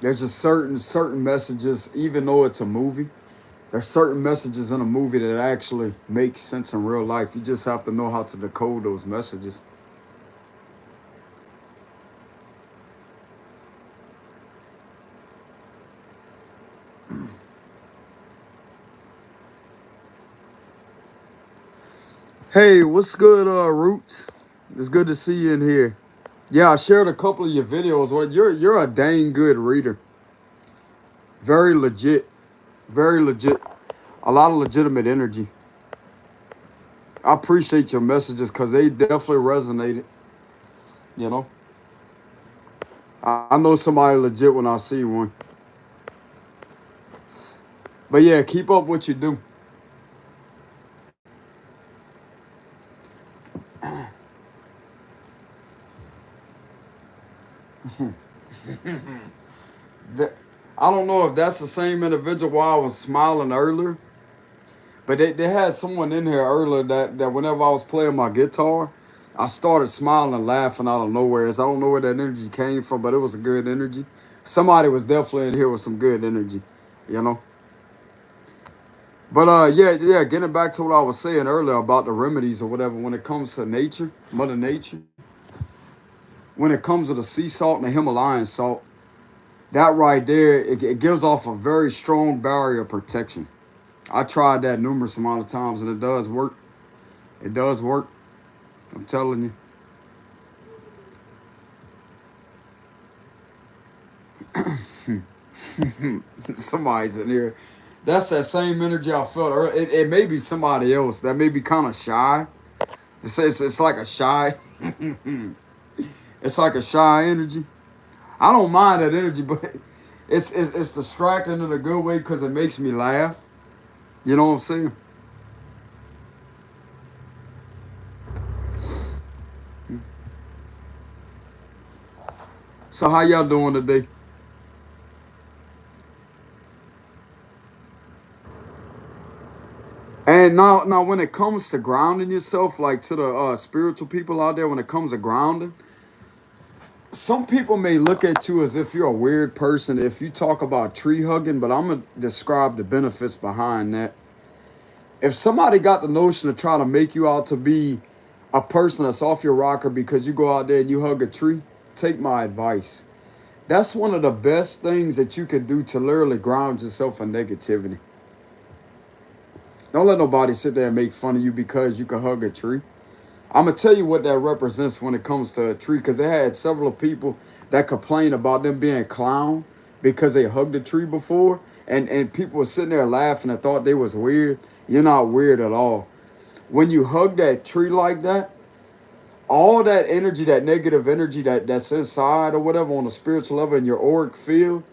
There's just certain messages, even though it's a movie. There's certain messages in a movie that actually make sense in real life. You just have to know how to decode those messages. Hey, what's good, Roots? It's good to see you in here. Yeah, I shared a couple of your videos. Well, you're a dang good reader. Very legit. Very legit. A lot of legitimate energy. I appreciate your messages because they definitely resonated. You know, I know somebody legit when I see one. But yeah, keep up what you do. That- I don't know if that's the same individual while I was smiling earlier, but they had someone in here earlier that whenever I was playing my guitar, I started smiling and laughing out of nowhere. So I don't know where that energy came from, but it was a good energy. Somebody was definitely in here with some good energy, you know. But yeah, getting back to what I was saying earlier about the remedies or whatever, when it comes to nature, Mother Nature, when it comes to the sea salt and the Himalayan salt, that right there, it gives off a very strong barrier of protection. I tried that numerous amount of times and it does work. It does work. I'm telling you. Somebody's in here. That's that same energy I felt earlier. It may be somebody else that may be kind of shy. It's like a shy. It's like a shy energy. I don't mind that energy, but it's distracting in a good way because it makes me laugh. You know what I'm saying? So how y'all doing today? And now, when it comes to grounding yourself, like to the spiritual people out there, when it comes to grounding, some people may look at you as if you're a weird person if you talk about tree hugging, but I'm gonna describe the benefits behind that. If somebody got the notion to try to make you out to be a person that's off your rocker because you go out there and you hug a tree, take my advice. That's one of the best things that you can do to literally ground yourself in negativity. Don't let nobody sit there and make fun of you because you can hug a tree. I'm gonna tell you what that represents when it comes to a tree, because they had several people that complained about them being clown because they hugged a tree before, and people were sitting there laughing and thought they was weird. You're not weird at all. When you hug that tree like that, all that energy, that negative energy that's inside or whatever on a spiritual level in your auric field,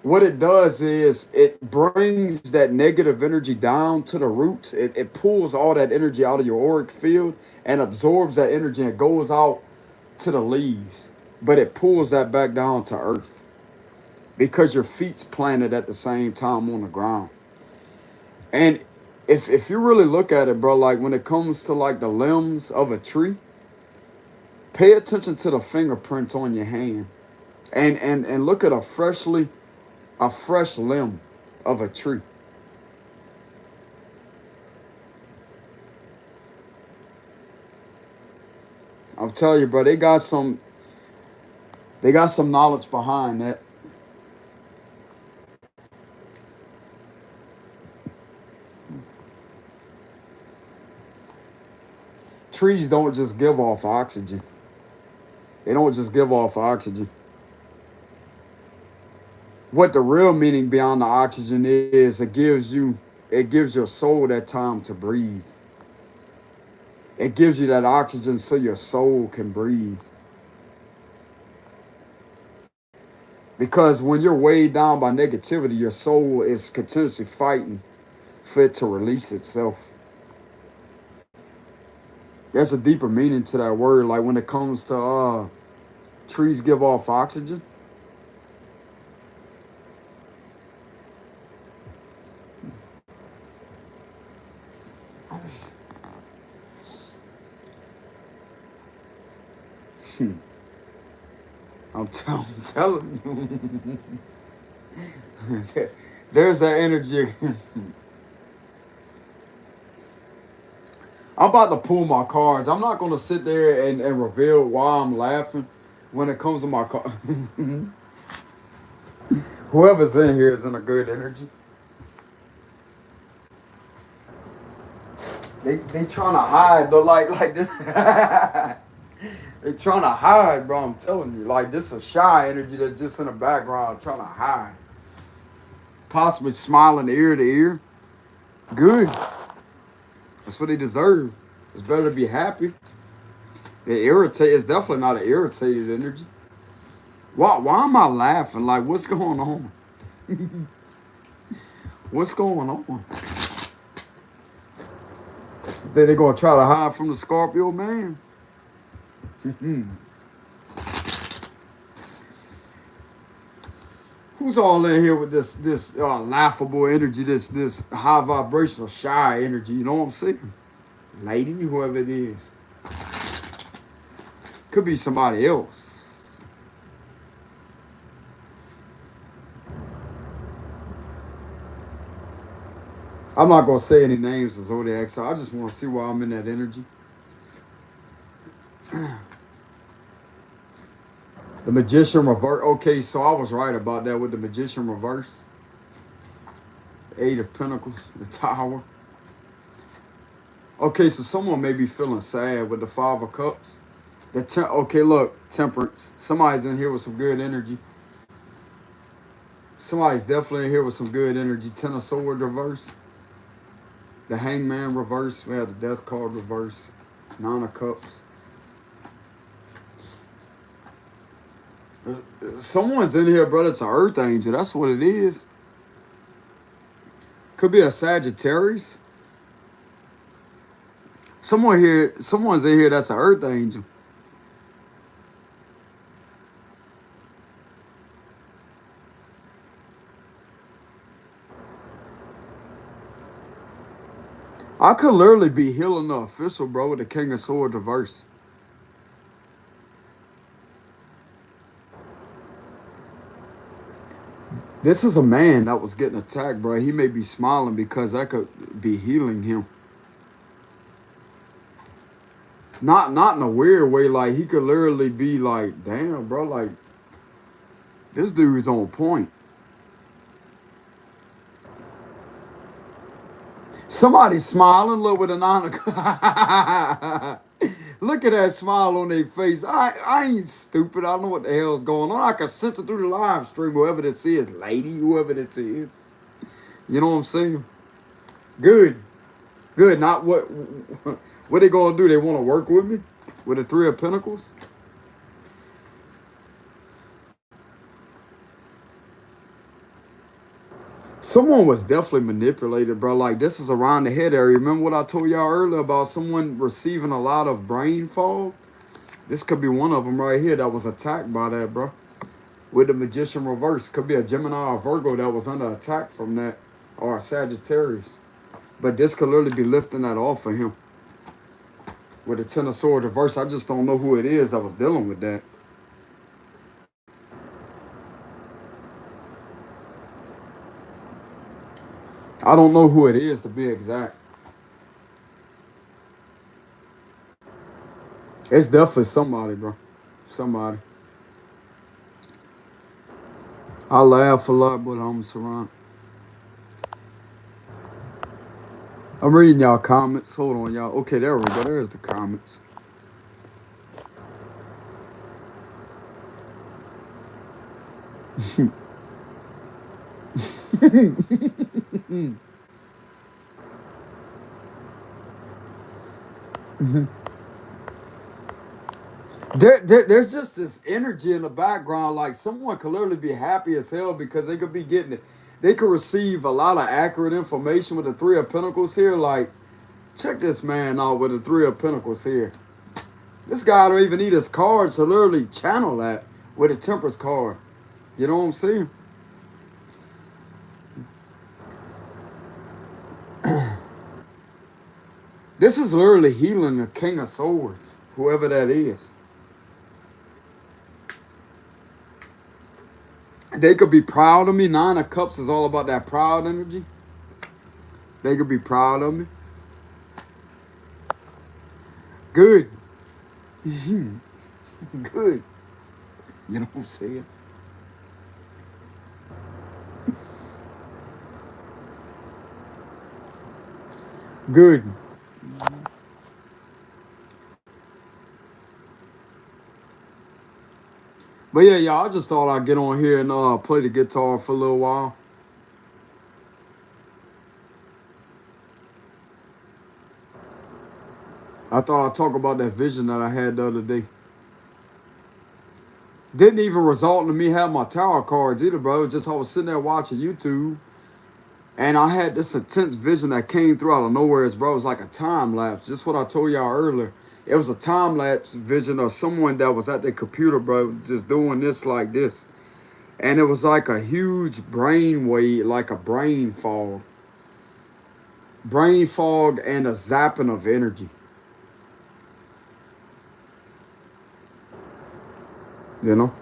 what it does is it brings that negative energy down to the roots. It pulls all that energy out of your auric field and absorbs that energy and goes out to the leaves. But it pulls that back down to earth because your feet's planted at the same time on the ground. And if you really look at it, bro, like when it comes to like the limbs of a tree, pay attention to the fingerprints on your hand and look at a fresh limb of a tree. I'll tell you, bro, they got some knowledge behind that. Trees don't just give off oxygen. They don't just give off oxygen. What the real meaning beyond the oxygen is, it gives your soul that time to breathe. It gives you that oxygen so your soul can breathe. Because when you're weighed down by negativity, your soul is continuously fighting for it to release itself. There's a deeper meaning to that word. Like when it comes to trees give off oxygen. I'm telling you. There's that energy. I'm about to pull my cards. I'm not going to sit there and reveal why I'm laughing when it comes to my card. Whoever's in here is in a good energy. They trying to hide though, like this. They trying to hide, bro. I'm telling you, like this is shy energy that's just in the background trying to hide. Possibly smiling ear to ear. Good. That's what they deserve. It's better to be happy. They irritate. It's definitely not an irritated energy. Why am I laughing? Like, what's going on? What's going on? Then they gonna try to hide from the Scorpio man. Who's all in here with this laughable energy, this high vibrational shy energy? You know what I'm saying? Lady, whoever it is, could be somebody else. I'm not gonna say any names of zodiac, so I just want to see why I'm in that energy. The Magician reverse. Okay, so I was right about that with the Magician reverse. Eight of Pentacles, the Tower. Okay, so someone may be feeling sad with the Five of Cups. Okay, look, Temperance. Somebody's in here with some good energy. Somebody's definitely in here with some good energy. Ten of Swords reverse. The Hangman reverse. We have the Death card reverse. Nine of Cups. Someone's in here, brother. It's an Earth Angel. That's what it is. Could be a Sagittarius. Someone's in here that's an Earth Angel. I could literally be healing the official, bro, with the King of Swords reverse. This is a man that was getting attacked, bro. He may be smiling because I could be healing him. Not in a weird way. Like, he could literally be like, damn, bro, like, this dude's on point. Somebody's smiling, look with an honor. Look at that smile on their face. I ain't stupid. I know what the hell's going on. I can sense it through the live stream, whoever this is, lady, whoever this is. You know what I'm saying? Good. Good. Not what they gonna do? They want to work with me? With the Three of Pentacles? Someone was definitely manipulated, bro. Like, this is around the head area. Remember what I told y'all earlier about someone receiving a lot of brain fog? This could be one of them right here that was attacked by that, bro. With the Magician reverse. Could be a Gemini or Virgo that was under attack from that. Or a Sagittarius. But this could literally be lifting that off of him. With the Ten of Swords reverse. I just don't know who it is that was dealing with that. I don't know who it is, to be exact. It's definitely somebody, bro. Somebody. I laugh a lot, but I'm surrounded. I'm reading y'all comments. Hold on, y'all. Okay, there we go. There's the comments. There's just this energy in the background, like someone could literally be happy as hell because they could be getting it. They could receive a lot of accurate information with the Three of Pentacles here. Like, check this man out with the Three of Pentacles here. This guy don't even need his cards to literally channel that with a Temperance card. You know what I'm saying? This is literally healing the King of Swords, whoever that is. They could be proud of me. Nine of Cups is all about that proud energy. They could be proud of me. Good. Good. You know what I'm saying? Good. But yeah, y'all, I just thought I'd get on here and play the guitar for a little while. I thought I'd talk about that vision that I had the other day. Didn't even result in me having my tarot cards either, bro. It was just I was sitting there watching YouTube, and I had this intense vision that came through out of nowhere, bro. It was like a time lapse. Just what I told y'all earlier. It was a time lapse vision of someone that was at their computer, bro, just doing this like this. And it was like a huge brain wave, like a brain fog, and a zapping of energy. You know,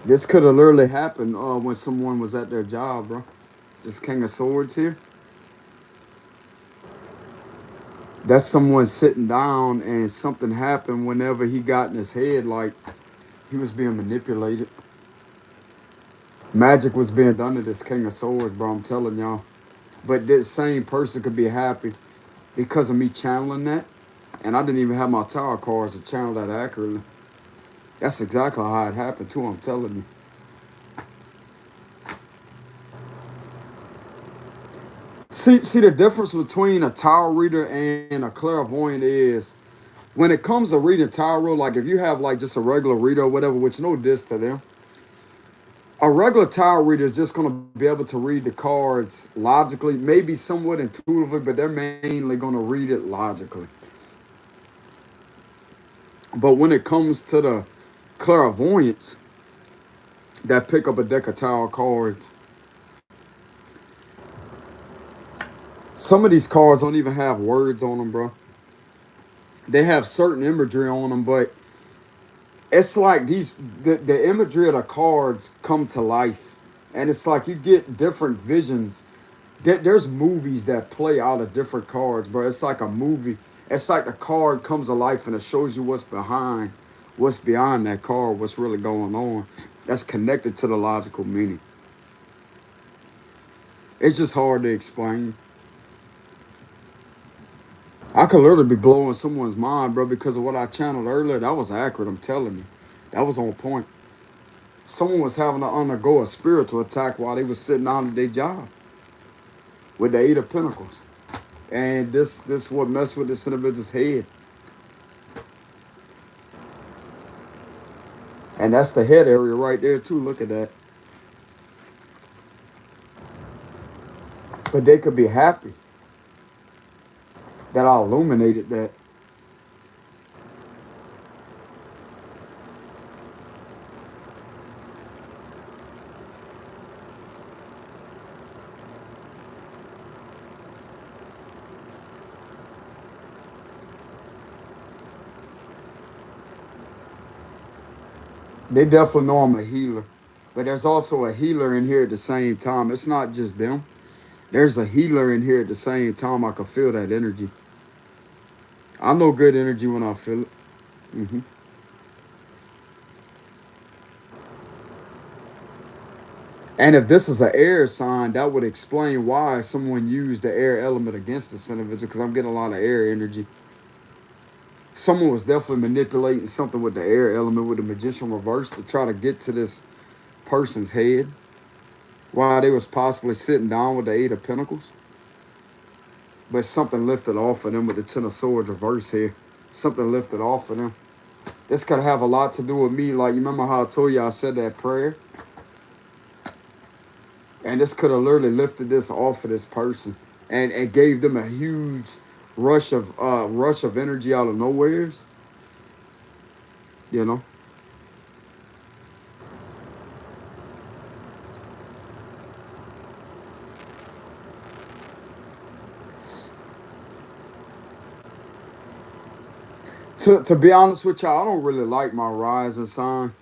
this could have literally happened when someone was at their job, bro. This King of Swords here. That's someone sitting down and something happened whenever he got in his head, like he was being manipulated. Magic was being done to this King of Swords, bro. I'm telling y'all. But this same person could be happy because of me channeling that. And I didn't even have my tarot cards to channel that accurately. That's exactly how it happened too, I'm telling you. See the difference between a tarot reader and a clairvoyant is when it comes to reading tarot, like if you have like just a regular reader or whatever, which no diss to them, a regular tarot reader is just going to be able to read the cards logically, maybe somewhat intuitively, but they're mainly going to read it logically. But when it comes to the clairvoyants that pick up a deck of tarot cards, some of these cards don't even have words on them, bro. They have certain imagery on them, but it's like the imagery of the cards come to life. And it's like you get different visions. There's movies that play out of different cards, bro. It's like a movie. It's like the card comes to life and it shows you what's behind that card, what's really going on. That's connected to the logical meaning. It's just hard to explain. I could literally be blowing someone's mind, bro, because of what I channeled earlier. That was accurate, I'm telling you. That was on point. Someone was having to undergo a spiritual attack while they was sitting down at their job with the Eight of Pentacles. And this what messed with this individual's head. And that's the head area right there too. Look at that. But they could be happy that I illuminated that. They definitely know I'm a healer. But there's also a healer in here at the same time. It's not just them. There's a healer in here at the same time. I can feel that energy. I know good energy when I feel it. Hmm. And if this is an air sign, that would explain why someone used the air element against this individual, because I'm getting a lot of air energy. Someone was definitely manipulating something with the air element with the magician reverse to try to get to this person's head while they was possibly sitting down with the Eight of Pentacles. But something lifted off of them with the Ten of Swords reverse here. Something lifted off of them. This could have a lot to do with me. Like, you remember how I told you I said that prayer? And this could have literally lifted this off of this person and gave them a huge rush of energy out of nowheres. You know? To be honest with y'all, I don't really like my rising sign.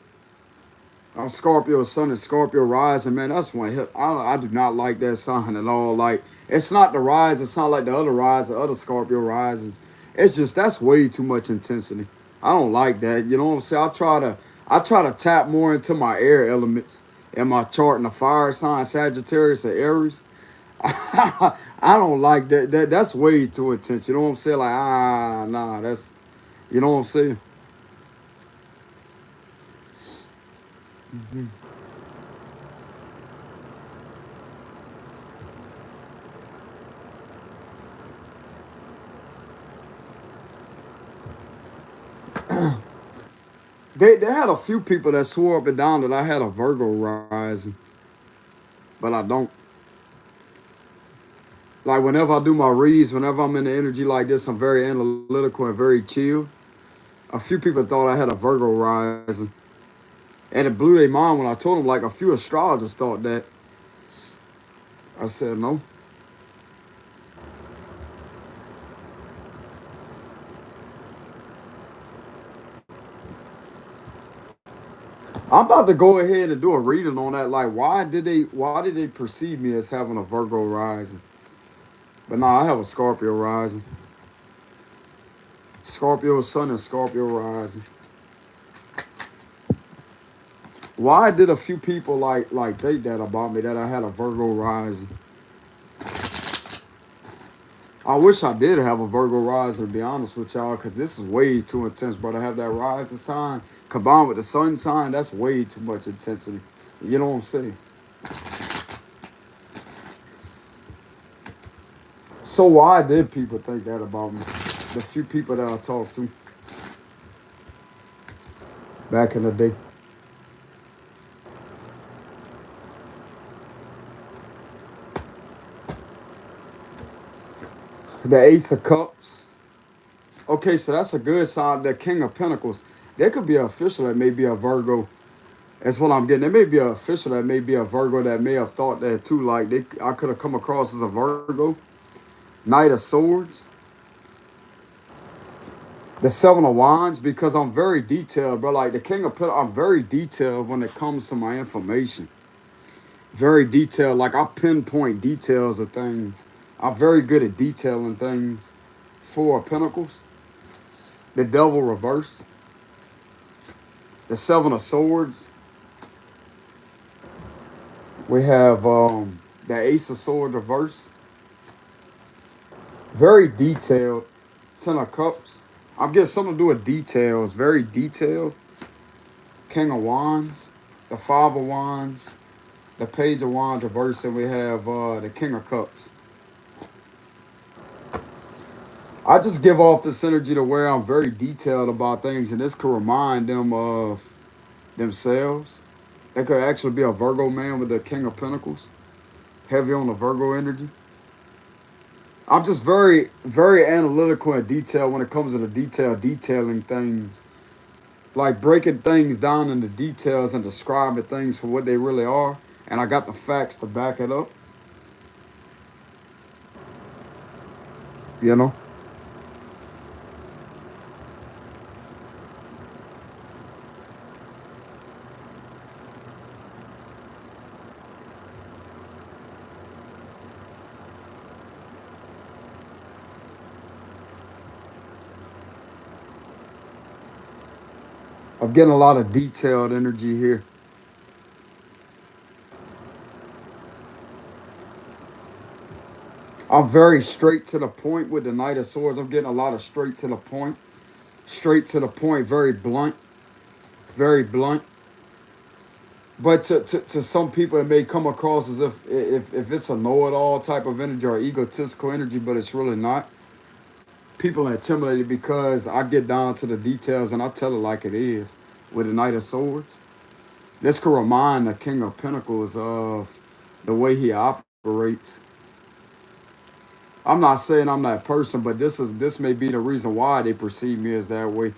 I'm Scorpio Sun and Scorpio rising, man. That's one hit. I do not like that sign at all. Like, it's not the rise. It's not like the other rise, the other Scorpio rises. It's just that's way too much intensity. I don't like that. You know what I'm saying? I try to tap more into my air elements. in my chart in the fire sign, Sagittarius or Aries. I don't like that. That's way too intense. You know what I'm saying? Like, nah, that's, you know what I'm saying? Hmm. They had a few people that swore up and down that I had a Virgo rising, but I don't. Like whenever I do my reads, whenever I'm in the energy like this, I'm very analytical and very chill. A few people thought I had a Virgo rising, and it blew their mind when I told them. Like a few astrologers thought that. I said no. I'm about to go ahead and do a reading on that. Like, why did they perceive me as having a Virgo rising? But nah, I have a Scorpio rising. Scorpio sun and Scorpio rising. Why did a few people like think that about me that I had a Virgo rising? I wish I did have a Virgo rising, to be honest with y'all, because this is way too intense. But I have that rising sign combined with the sun sign. That's way too much intensity. You know what I'm saying? So why did people think that about me? The few people that I talked to back in the day. The Ace of Cups. Okay, so that's a good sign. The King of Pentacles. There could be an official that may be a Virgo. That's what I'm getting. There may be an official that may be a Virgo that may have thought that too. Like I could have come across as a Virgo. Knight of Swords. The Seven of Wands, because I'm very detailed, bro. Like the King of Pentacles, I'm very detailed when it comes to my information. Very detailed. Like I pinpoint details of things. I'm very good at detailing things. Four of Pentacles. The Devil reversed. The Seven of Swords. We have the Ace of Swords reversed. Very detailed. Ten of Cups. I'm getting something to do with details. Very detailed. King of Wands. The Five of Wands. The Page of Wands reversed. And we have the King of Cups. I just give off this energy to where I'm very detailed about things, and this could remind them of themselves. It could actually be a Virgo man with the King of Pentacles, heavy on the Virgo energy. I'm just very, very analytical and detailed when it comes to the detailing things, like breaking things down into details and describing things for what they really are. And I got the facts to back it up, you know? I'm getting a lot of detailed energy here. I'm very straight to the point with the Knight of Swords. I'm getting a lot of straight to the point. Straight to the point, very blunt, very blunt. But to some people, it may come across as if it's a know-it-all type of energy or egotistical energy, but it's really not. People are intimidated because I get down to the details and I tell it like it is with the Knight of Swords. This could remind the King of Pentacles of the way he operates. I'm not saying I'm that person, but this may be the reason why they perceive me as that way.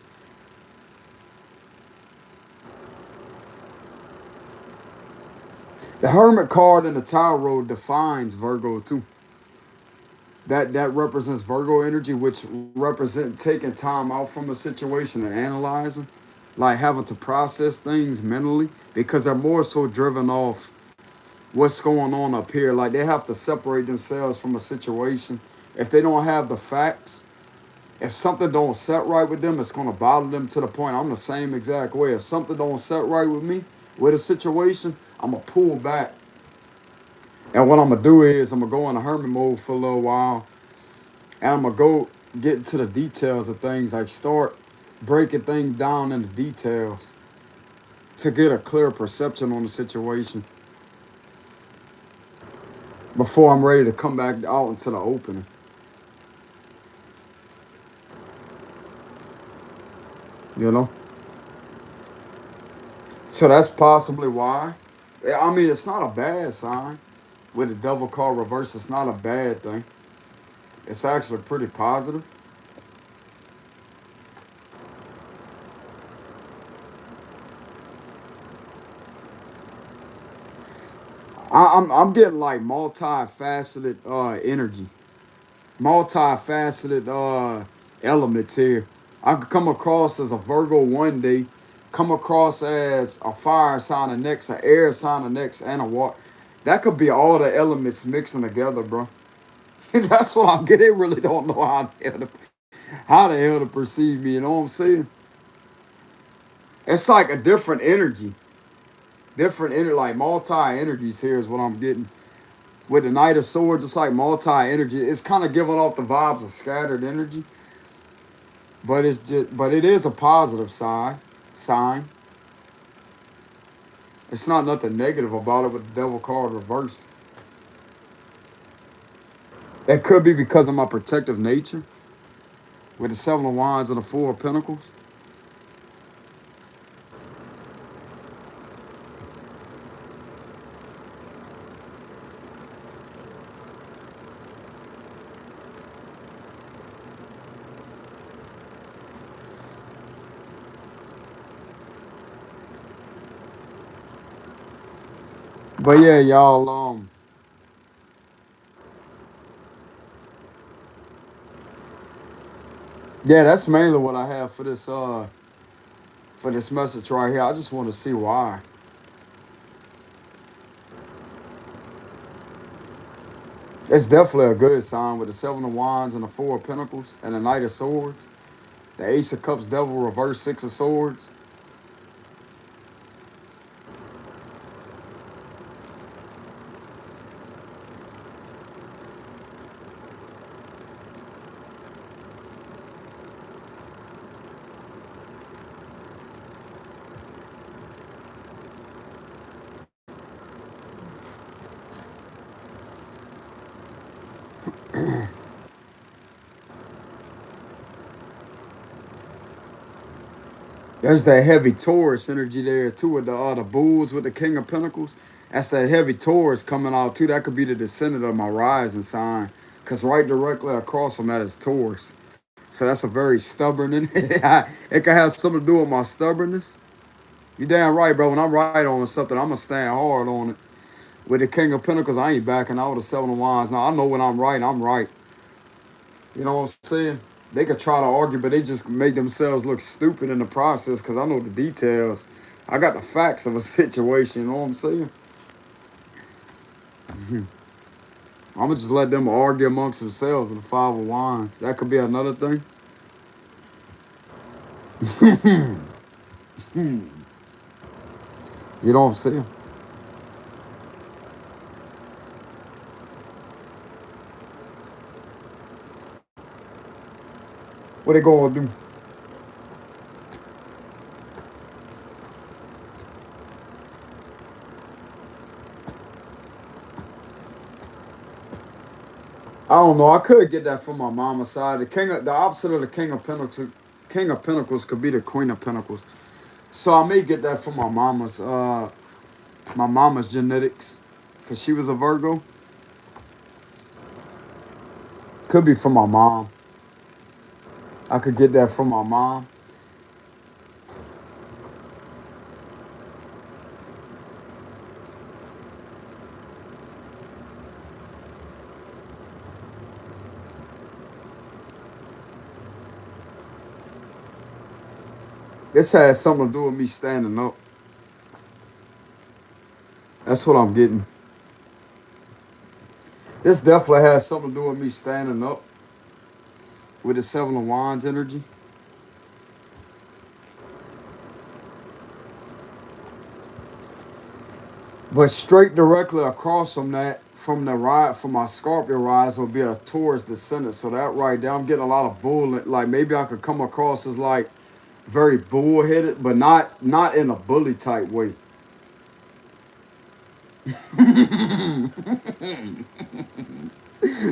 The Hermit card in the Tarot defines Virgo too. That represents Virgo energy, which represent taking time out from a situation and analyzing, like having to process things mentally, because they're more so driven off what's going on up here. Like they have to separate themselves from a situation. If they don't have the facts, if something don't set right with them, it's gonna bother them to the point. I'm the same exact way. If something don't set right with me, with a situation, I'm going to pull back. And what I'm going to do is I'm going to go in a hermit mode for a little while. And I'm going to go get into the details of things. Like start breaking things down into details to get a clear perception on the situation before I'm ready to come back out into the opening. You know? So that's possibly why. I mean, it's not a bad sign. With the devil card reverse, it's not a bad thing. It's actually pretty positive. I'm getting like multifaceted energy, multifaceted elements here. I could come across as a Virgo one day, come across as a fire sign the next, an air sign the next, and a water. That could be all the elements mixing together, bro. That's what I'm getting. They really don't know how the hell to perceive me. You know what I'm saying? It's like a different energy, like multi energies. Here is what I'm getting with the Knight of Swords. It's like multi energy. It's kind of giving off the vibes of scattered energy, but it is a positive sign. It's not nothing negative about it with the Devil card reverse. It could be because of my protective nature with the Seven of Wands and the Four of Pentacles. But yeah, y'all, yeah, that's mainly what I have for this message right here. I just want to see why. It's definitely a good sign with the Seven of Wands and the Four of Pentacles and the Knight of Swords. The Ace of Cups, Devil, reverse, Six of Swords. There's that heavy Taurus energy there too with the bulls with the King of Pentacles. That's that heavy Taurus coming out too. That could be the descendant of my rising sign, cause right directly across from that is Taurus. So that's a very stubborn. It can have something to do with my stubbornness. You damn right, bro. When I'm right on something, I'm gonna stand hard on it. With the King of Pentacles, I ain't backing out with the Seven of Wands. Now I know when I'm right, I'm right. You know what I'm saying? They could try to argue, but they just make themselves look stupid in the process because I know the details. I got the facts of a situation, you know what I'm saying? I'm gonna just let them argue amongst themselves with the Five of Wands. That could be another thing. You know what I'm saying? What they gonna do? I don't know. I could get that from my mama's side. The opposite of the King of Pentacles could be the Queen of Pentacles. So I may get that from my mama's genetics, cause she was a Virgo. Could be from my mom. I could get that from my mom. This has something to do with me standing up. That's what I'm getting. This definitely has something to do with me standing up with the Seven of Wands energy. But straight directly across from that, from the ride, from my Scorpio rise, would be a Taurus descendant. So that right there, I'm getting a lot of bull. Like maybe I could come across as like very bullheaded, but not in a bully type way.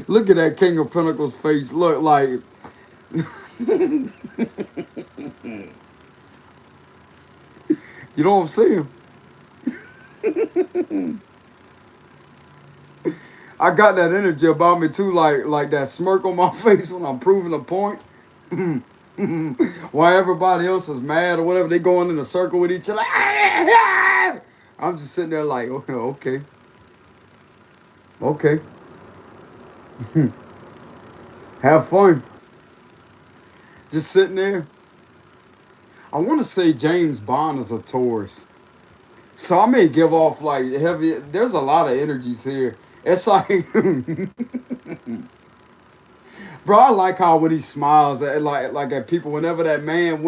Look at that King of Pentacles face. Look like you know what I'm saying? I got that energy about me too, like that smirk on my face when I'm proving a point. While everybody else is mad or whatever, they going in a circle with each other. I'm just sitting there like, okay, okay, have fun. Just sitting there. I want to say James Bond is a Taurus. So I may give off like heavy. There's a lot of energies here. It's like, bro, I like how when he smiles at like at people. Whenever that man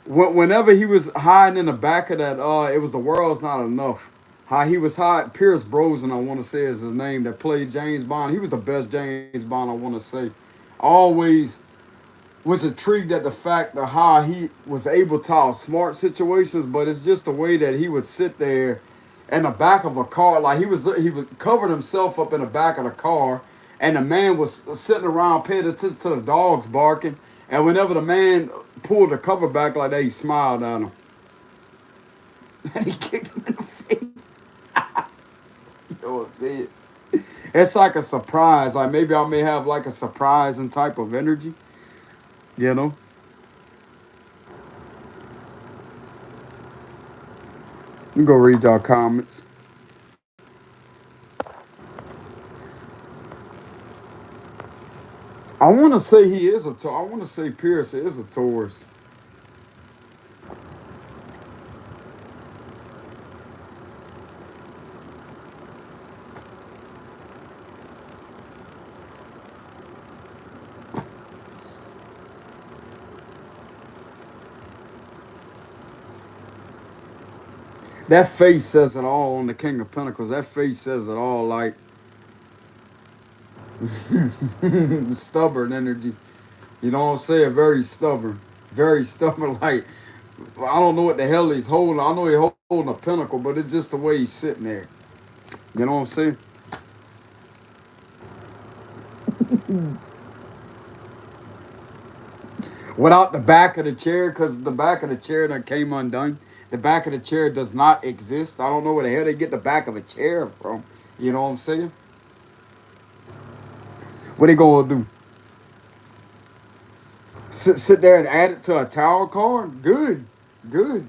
whenever he was hiding in the back of that, it was The World's Not Enough. How he was hiding. Pierce Brosnan, I want to say is his name, that played James Bond. He was the best James Bond, I want to say. Always was intrigued at the fact of how he was able to outsmart situations, but it's just the way that he would sit there in the back of a car, like he was covered himself up in the back of the car, and the man was sitting around paying attention to the dogs barking, and whenever the man pulled the cover back like that, he smiled at him, and he kicked him in the face. You know what I'm saying? It's like a surprise. Like maybe I may have like a surprising type of energy, you know. You go read y'all comments. I want to say he is a Taurus. I want to say Pierce is a Taurus. That face says it all on the King of Pentacles. That face says it all. Like stubborn energy. You know what I'm saying? Very stubborn. Very stubborn. Like I don't know what the hell he's holding. I know he's holding a pentacle, but it's just the way he's sitting there. You know what I'm saying? Without the back of the chair, because the back of the chair that came undone. The back of the chair does not exist. I don't know where the hell they get the back of a chair from. You know what I'm saying? What they gonna do? Sit there and add it to a tower card? Good. Good.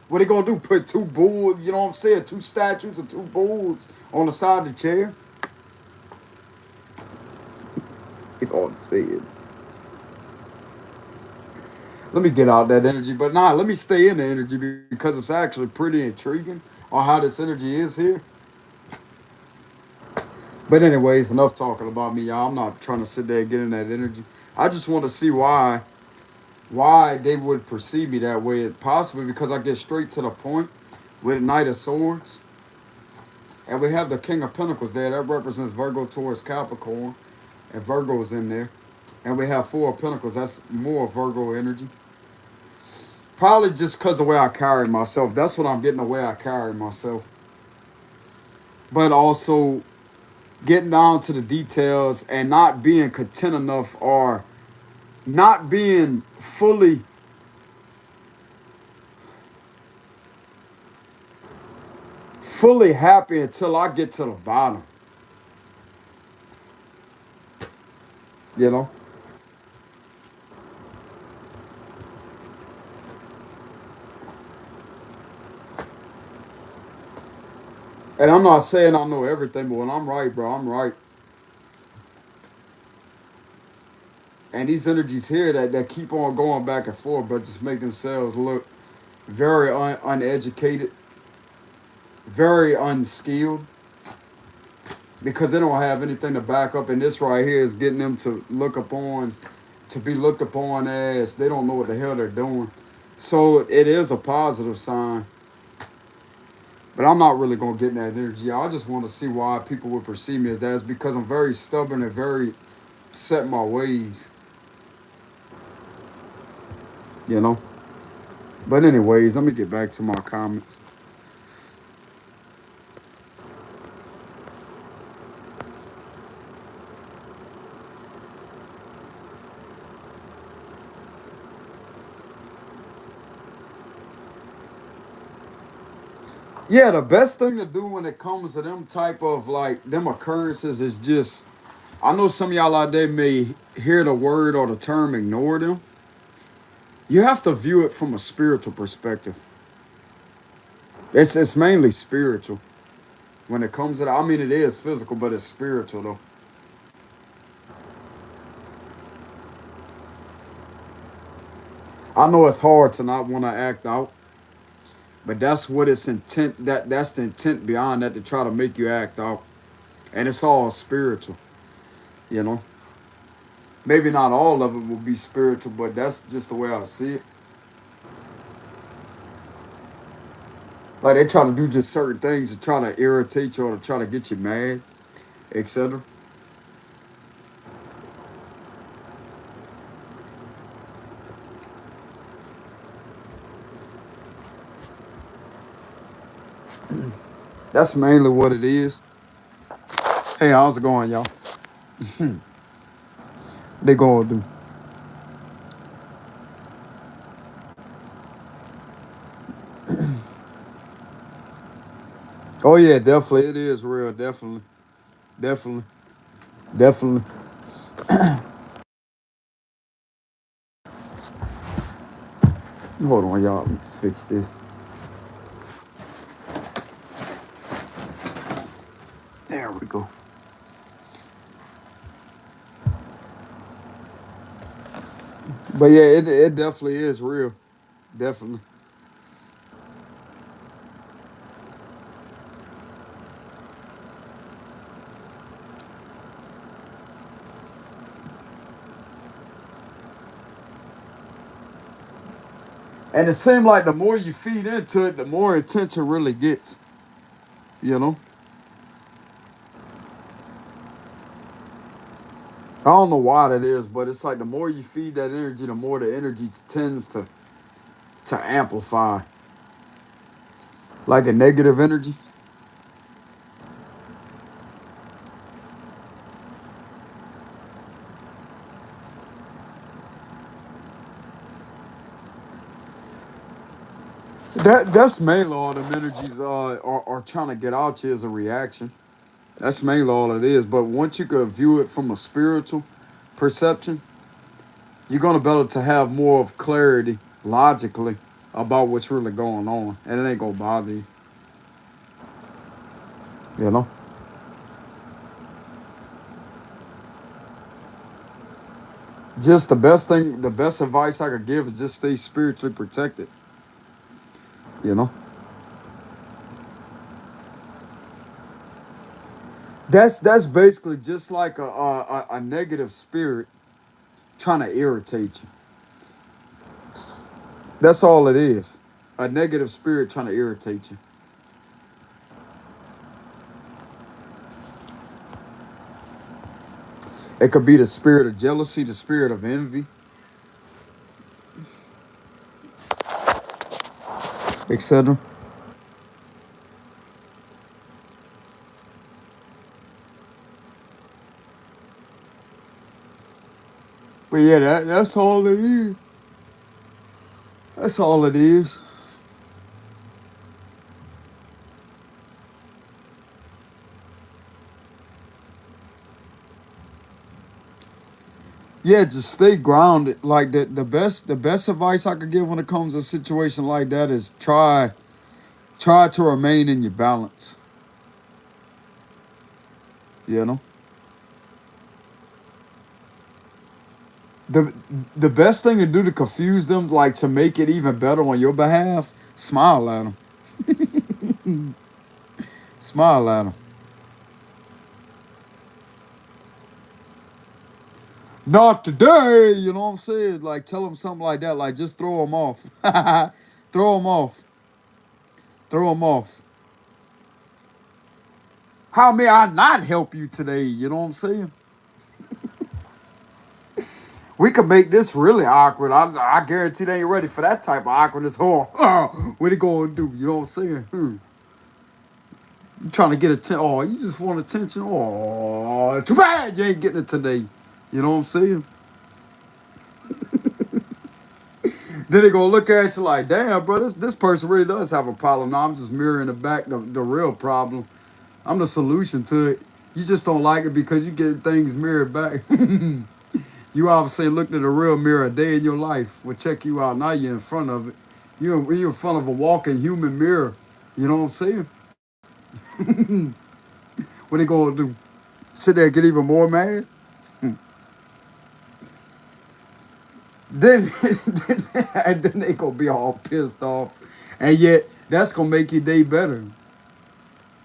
What they gonna do? Put two bulls, you know what I'm saying? Two statues of two bulls on the side of the chair? You know what I'm saying? Let me get out that energy. But nah, let me stay in the energy because it's actually pretty intriguing on how this energy is here. But anyways, enough talking about me, y'all. I'm not trying to sit there and get in that energy. I just want to see why they would perceive me that way. Possibly because I get straight to the point with Knight of Swords. And we have the King of Pentacles there. That represents Virgo, Taurus, Capricorn. And Virgo's in there. And we have Four of Pentacles. That's more Virgo energy. Probably just because of the way I carry myself. That's what I'm getting, the way I carry myself. But also getting down to the details and not being content enough or not being fully happy until I get to the bottom. You know? And I'm not saying I know everything, but when I'm right, bro, I'm right. And these energies here that keep on going back and forth, but just make themselves look very uneducated, very unskilled, because they don't have anything to back up. And this right here is getting them to be looked upon as they don't know what the hell they're doing. So it is a positive sign. But I'm not really gonna get in that energy. I just want to see why people would perceive me as that. It's because I'm very stubborn and very set in my ways. You know. But anyways, let me get back to my comments. Yeah, the best thing to do when it comes to them type of like them occurrences is just I know some of y'all out there may hear the word or the term ignore them. You have to view it from a spiritual perspective. It's mainly spiritual when it comes to that. I mean, it is physical, but it's spiritual though. I know it's hard to not want to act out, but that's what its intent. That's the intent behind that to try to make you act out, and it's all spiritual. You know, maybe not all of it will be spiritual, but that's just the way I see it. Like they try to do just certain things to try to irritate you or to try to get you mad, etc. That's mainly what it is. Hey, how's it going, y'all? They gonna do. Oh yeah, definitely. It is real. Definitely. Definitely. Definitely. Hold on, y'all. Let me fix this. There we go. But yeah, it definitely is real. Definitely. And it seems like the more you feed into it, the more intense it really gets. You know? I don't know why that is, but it's like the more you feed that energy, the more the energy tends to amplify. Like a negative energy. That's mainly all them energies are trying to get out you as a reaction. That's mainly all it is. But once you can view it from a spiritual perception, you're gonna be able to have more of clarity logically about what's really going on, and it ain't gonna bother you. You know. Just the best advice I could give is just stay spiritually protected. You know. That's basically just like a negative spirit trying to irritate you. That's all it is. A negative spirit trying to irritate you. It could be the spirit of jealousy, the spirit of envy, etc. But yeah, that's all it is. That's all it is. Yeah, just stay grounded. Like the best advice I could give when it comes to a situation like that is try to remain in your balance. You know? The the best thing to do to confuse them, like to make it even better on your behalf, smile at them. Smile at them. Not today, you know what I'm saying? Like tell them something like that. Like just throw them off. Throw them off. Throw them off. How may I not help you today? You know what I'm saying? We could make this really awkward. I guarantee they ain't ready for that type of awkwardness. What he gonna do? You know what I'm saying? You trying to get attention? Oh, you just want attention? Oh, too bad you ain't getting it today. You know what I'm saying? Then they gonna look at you like, damn, bro, this person really does have a problem. No, I'm just mirroring the real problem. I'm the solution to it. You just don't like it because you get things mirrored back. You obviously looked at a real mirror a day in your life. Will check you out. Now you're in front of it. You're in front of a walking human mirror. You know what I'm saying? What they gonna do? Sit there and get even more mad? Then, and then they gonna be all pissed off. And yet, that's gonna make your day better.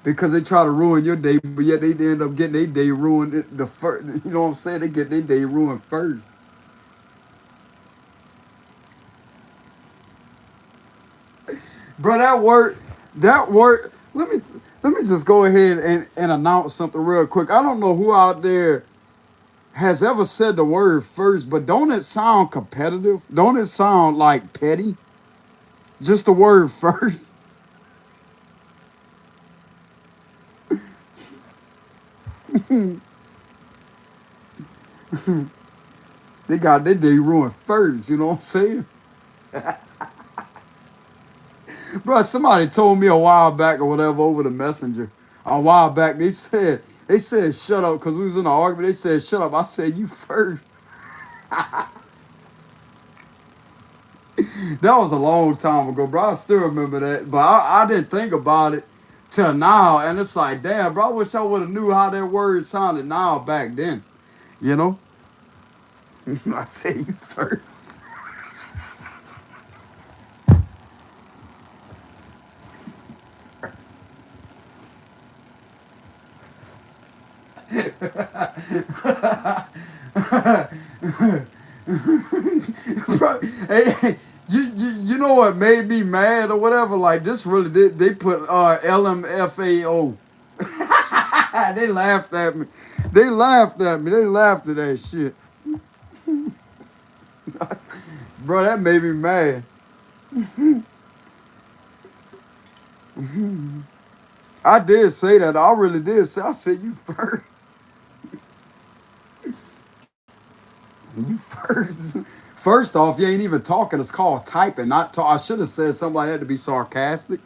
Because they try to ruin your day, but yet they end up getting their day ruined the first. You know what I'm saying? They get their day ruined first. Bro, that word. Let me just go ahead and announce something real quick. I don't know who out there has ever said the word first, but don't it sound competitive? Don't it sound like petty? Just the word first. They got their day ruined first, you know what I'm saying? Bro, somebody told me a while back or whatever over the messenger. A while back, they said shut up because we was in an argument. They said shut up. I said you first. That was a long time ago, bro. I still remember that, but I didn't think about it till now, and it's like, damn, bro. I wish I would have knew how that word sounded now back then. You know, I said you first. Bro, hey, you know what made me mad or whatever? Like this really did. They put LMFAO. They laughed at me. They laughed at me. They laughed at that shit. Bro, that made me mad. I did say that. I really did say. I said you first. You first. First off, you ain't even talking. It's called typing, not talk. I should have said something like that to be sarcastic.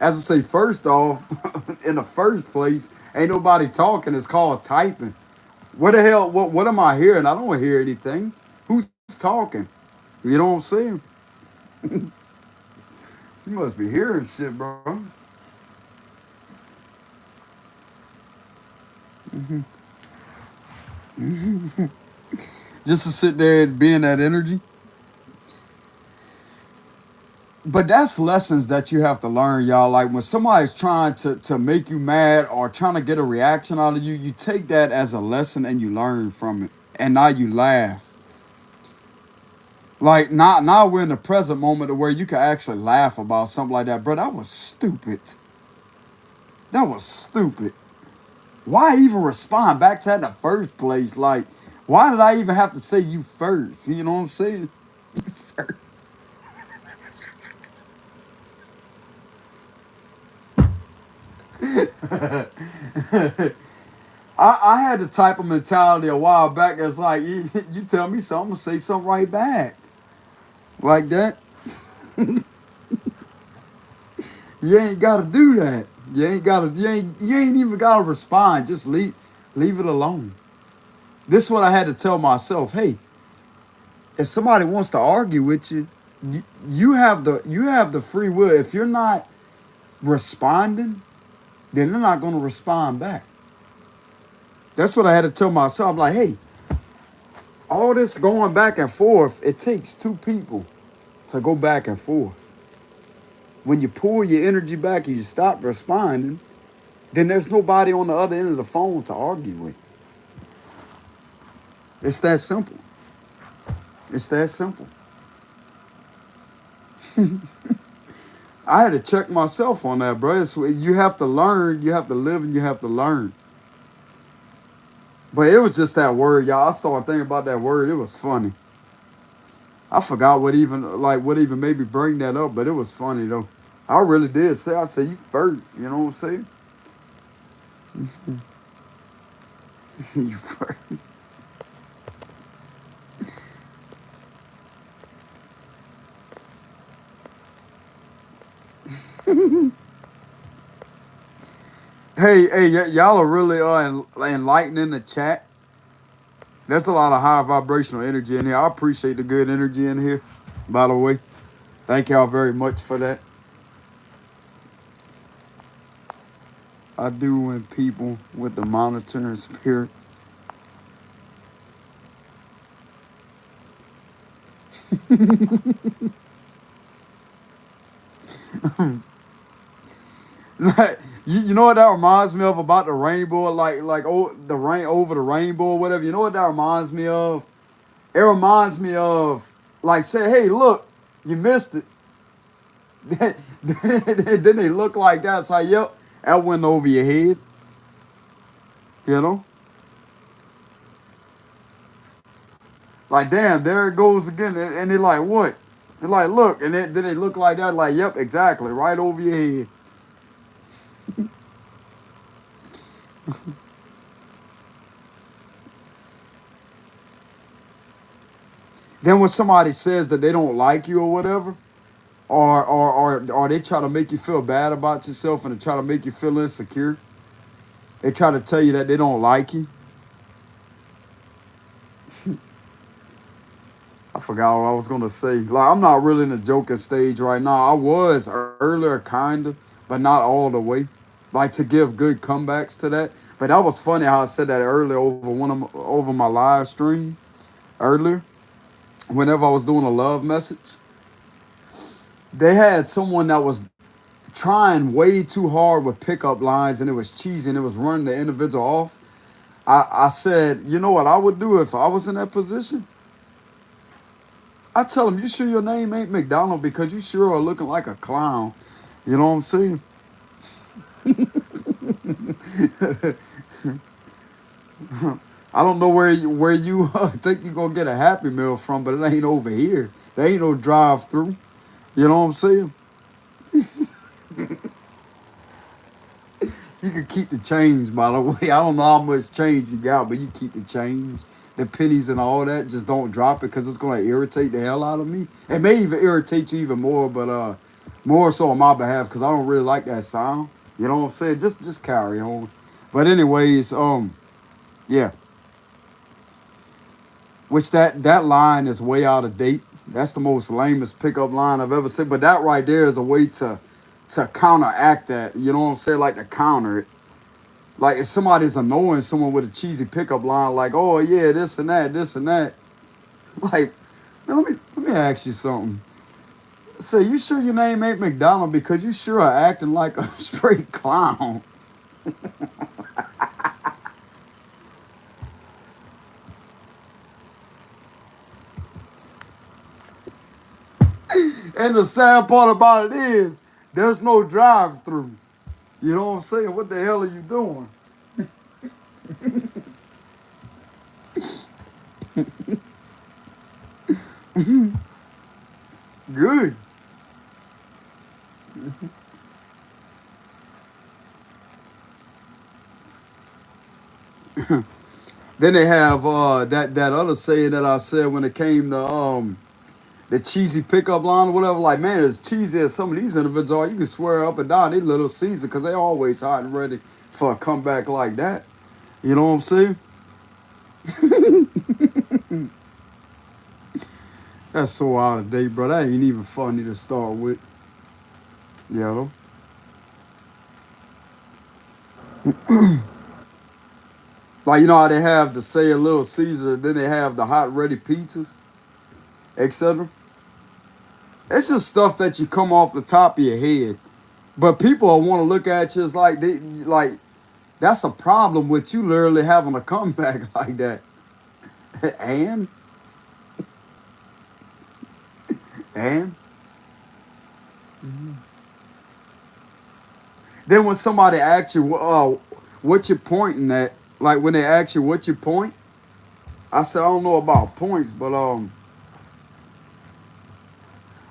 As I say, first off, in the first place, ain't nobody talking. It's called typing. What the hell? What am I hearing? I don't hear anything. Who's talking? You know what I'm saying? You must be hearing shit, bro. Just to sit there and be in that energy. But that's lessons that you have to learn, y'all. Like when somebody's trying to make you mad or trying to get a reaction out of you, you take that as a lesson and you learn from it. And now you laugh. Like now we're in the present moment where you can actually laugh about something like that. Bro, that was stupid. That was stupid. Why even respond back to that in the first place? Like, why did I even have to say you first? You know what I'm saying? You first. I had the type of mentality a while back that's like, you tell me something, I'm going to say something right back. Like that. You ain't got to do that. You ain't even got to respond. Just leave it alone. This is what I had to tell myself. Hey, if somebody wants to argue with you, you have the free will. If you're not responding, then they're not going to respond back. That's what I had to tell myself. I'm like, hey, all this going back and forth, it takes two people to go back and forth. When you pull your energy back and you stop responding, then there's nobody on the other end of the phone to argue with. It's that simple. It's that simple. I had to check myself on that, bro. You have to learn, you have to live, and you have to learn. But it was just that word, y'all. I started thinking about that word. It was funny. I forgot what even made me bring that up, but it was funny though. I really did say, I said you first. You know what I'm saying? You first. Y'all are really enlightening the chat. There's a lot of high vibrational energy in here. I appreciate the good energy in here. By the way, thank y'all very much for that. I do when people with the monitoring spirit. Like, you know what that reminds me of about the rainbow, the rain over the rainbow or whatever. You know what that reminds me of? It reminds me of like say, hey, look, you missed it. Then they look like that. It's like, yep, that went over your head. You know, like damn, there it goes again. And they're like, what? They're like, look, and then they look like that. Like, yep, exactly, right over your head. Then when somebody says that they don't like you or whatever, or they try to make you feel bad about yourself and they try to make you feel insecure. They try to tell you that they don't like you. I forgot what I was gonna say. Like I'm not really in the joking stage right now. I was earlier, kinda, but not all the way. Like to give good comebacks to that. But that was funny how I said that earlier over my live stream earlier. Whenever I was doing a love message, they had someone that was trying way too hard with pickup lines and it was cheesy and it was running the individual off. I said, you know what I would do if I was in that position? I tell him, you sure your name ain't McDonald because you sure are looking like a clown. You know what I'm saying? I don't know where you think you're gonna get a Happy Meal from, but it ain't over here. There ain't no drive-through. You know what I'm saying? You can keep the change, by the way. I don't know how much change you got, but you keep the change, the pennies and all that. Just don't drop it because it's gonna irritate the hell out of me. It may even irritate you even more, but more so on my behalf because I don't really like that sound. You know what I'm saying? Just carry on. But anyways, yeah. Which that line is way out of date. That's the most lamest pickup line I've ever seen. But that right there is a way to counteract that. You know what I'm saying? Like to counter it. Like if somebody's annoying someone with a cheesy pickup line, like, oh yeah, this and that, this and that. Like, man, let me ask you something. Say, you sure your name ain't McDonald because you sure are acting like a straight clown. And the sad part about it is there's no drive-through. You know what I'm saying? What the hell are you doing? Good. Then they have that other saying that I said when it came to the cheesy pickup line or whatever. Like, man, as cheesy as some of these individuals are, you can swear up and down they Little Caesar because they always hot and ready for a comeback like that. You know what I'm saying? That's so out of date, bro. That ain't even funny to start with. You know? Like, you know how they have the say a Little Caesar, then they have the hot ready pizzas, etc. It's just stuff that you come off the top of your head. But people want to look at you as like that's a problem with you literally having a comeback like that. and and Then when somebody asks you, what you pointing at, like when they ask you what you point, I said I don't know about points, but I'm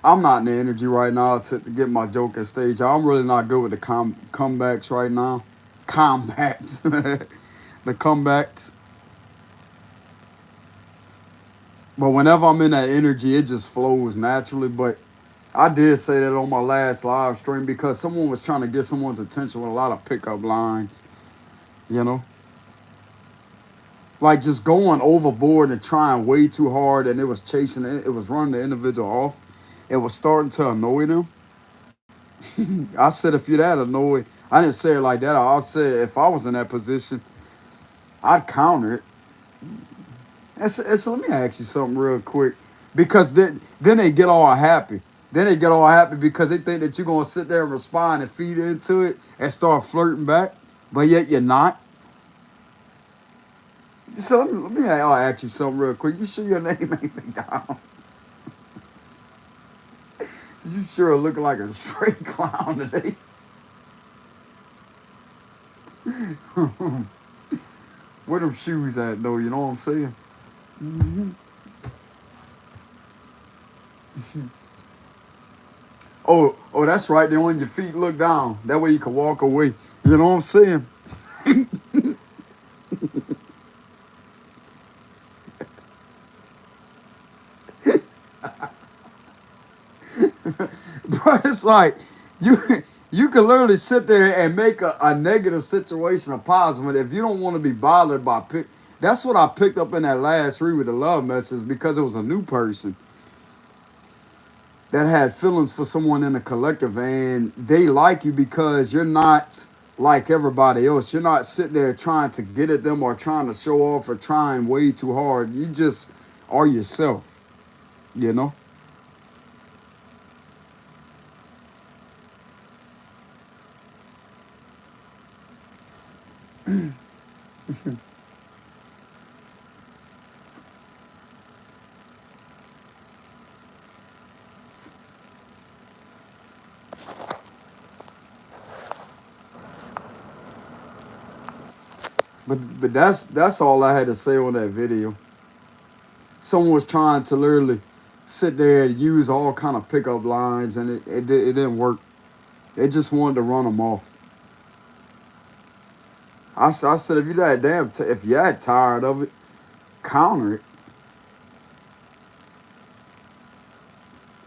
not in the energy right now to get my joke at stage. I'm really not good with the comebacks right now. Comebacks, the comebacks. But whenever I'm in that energy, it just flows naturally. But I did say that on my last live stream because someone was trying to get someone's attention with a lot of pickup lines, you know? Like just going overboard and trying way too hard, and it was chasing it. It was running the individual off. It was starting to annoy them. I said, if you're that annoyed, I didn't say it like that. I said, if I was in that position, I'd counter it. So let me ask you something real quick, because then they get all happy. Then they get all happy because they think that you're gonna sit there and respond and feed into it and start flirting back, but yet you're not. So let me I'll ask you something real quick. You sure your name ain't McDonald? You sure look like a straight clown today. Where them shoes at though? You know what I'm saying? Mm-hmm. Oh, that's right. Then when your feet look down, that way you can walk away. You know what I'm saying? But it's like you you can literally sit there and make a negative situation a positive if you don't want to be bothered by pick. That's what I picked up in that last read with the love message, because it was a new person that had feelings for someone in the collective, and they like you because you're not like everybody else. You're not sitting there trying to get at them or trying to show off or trying way too hard. You just are yourself, you know? But that's all I had to say on that video. Someone was trying to literally sit there and use all kind of pickup lines, and it didn't work. They just wanted to run them off. I said, if you're that if you're that tired of it, counter it.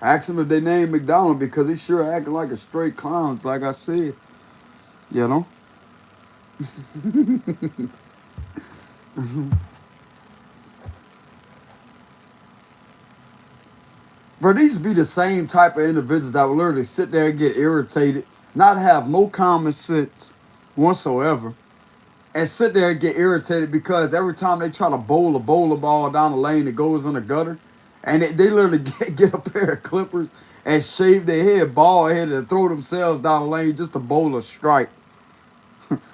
Ask them if they name McDonald, because he sure acting like a straight clown, like I said, you know? Bro, these be the same type of individuals that will literally sit there and get irritated, not have no common sense whatsoever, and sit there and get irritated because every time they try to bowl a bowler ball down the lane, it goes in the gutter. And they literally get a pair of clippers and shave their head bald headed and throw themselves down the lane just to bowl a strike.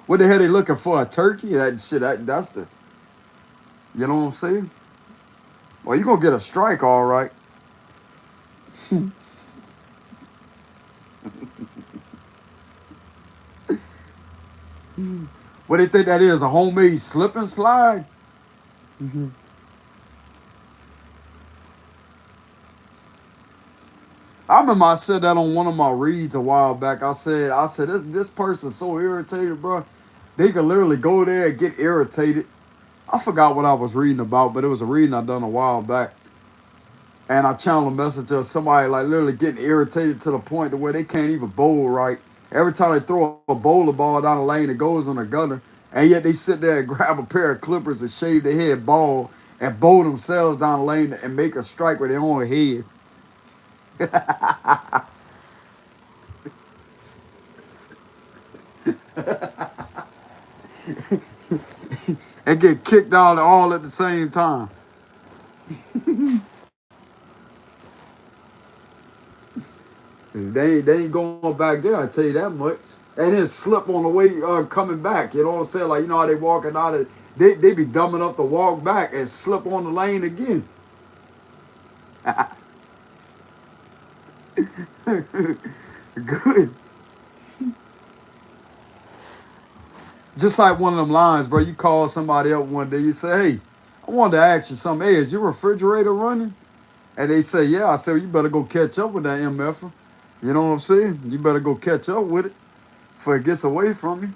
What the hell they looking for? A turkey? That shit, that's the, you know what I'm saying? Well, you gonna get a strike, all right. What they think that is, a homemade slip and slide? I remember I said that on one of my reads a while back. I said this person's so irritated, bro. They could literally go there and get irritated. I forgot what I was reading about, but it was a reading I done a while back. And I channeled a message of somebody like literally getting irritated to the point to where they can't even bowl right. Every time they throw a bowler ball down the lane, it goes in the gutter. And yet they sit there and grab a pair of clippers and shave their head bald and bowl themselves down the lane and make a strike with their own head. And get kicked out all at the same time. They ain't going back there, I tell you that much. And then slip on the way coming back. You know what I'm saying? Like, you know how they walking out of, they be dumb enough to walk back and slip on the lane again. Good. Just like one of them lines, bro. You call somebody up one day, you say, "Hey, I wanted to ask you something. Hey, is your refrigerator running?" And they say, "Yeah." I said, well, "You better go catch up with that MF. You know what I'm saying? You better go catch up with it before it gets away from you."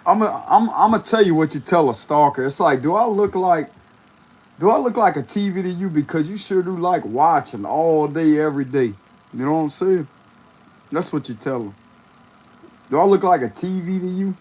I'm gonna tell you what you tell a stalker. It's like, do I look like a TV to you? Because you sure do like watching all day, every day. You know what I'm saying? That's what you tell them. Do I look like a TV to you?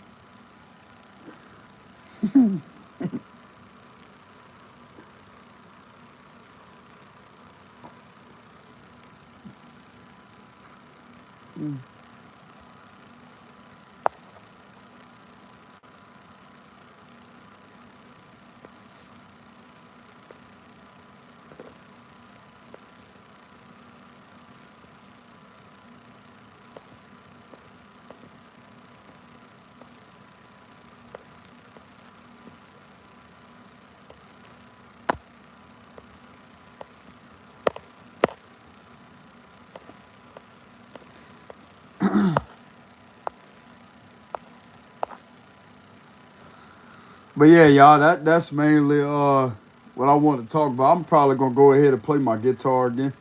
But yeah, y'all, that's mainly what I want to talk about. I'm probably gonna go ahead and play my guitar again.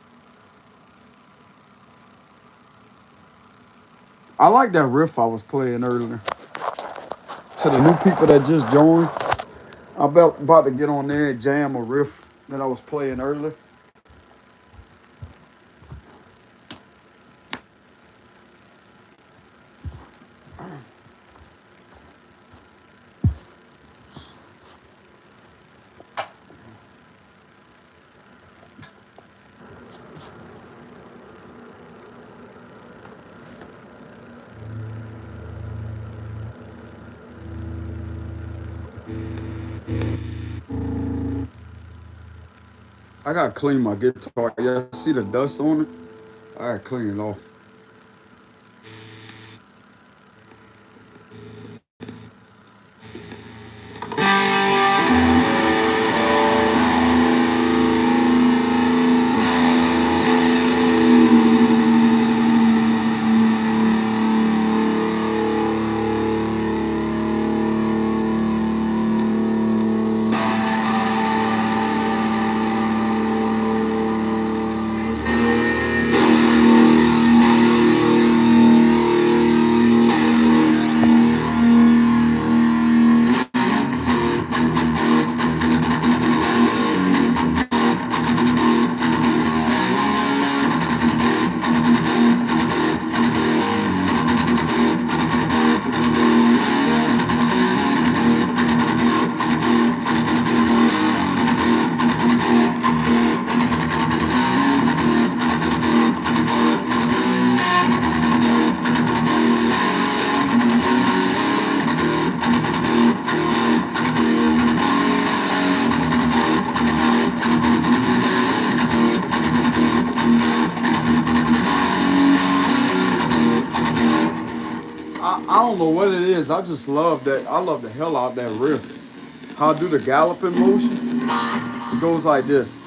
I like that riff I was playing earlier. To the new people that just joined, I'm about to get on there and jam a riff that I was playing earlier. I gotta clean my guitar. Yeah, see the dust on it? I gotta clean it off. I don't know what it is. I just love that. I love the hell out that riff. How I do the galloping motion? It goes like this.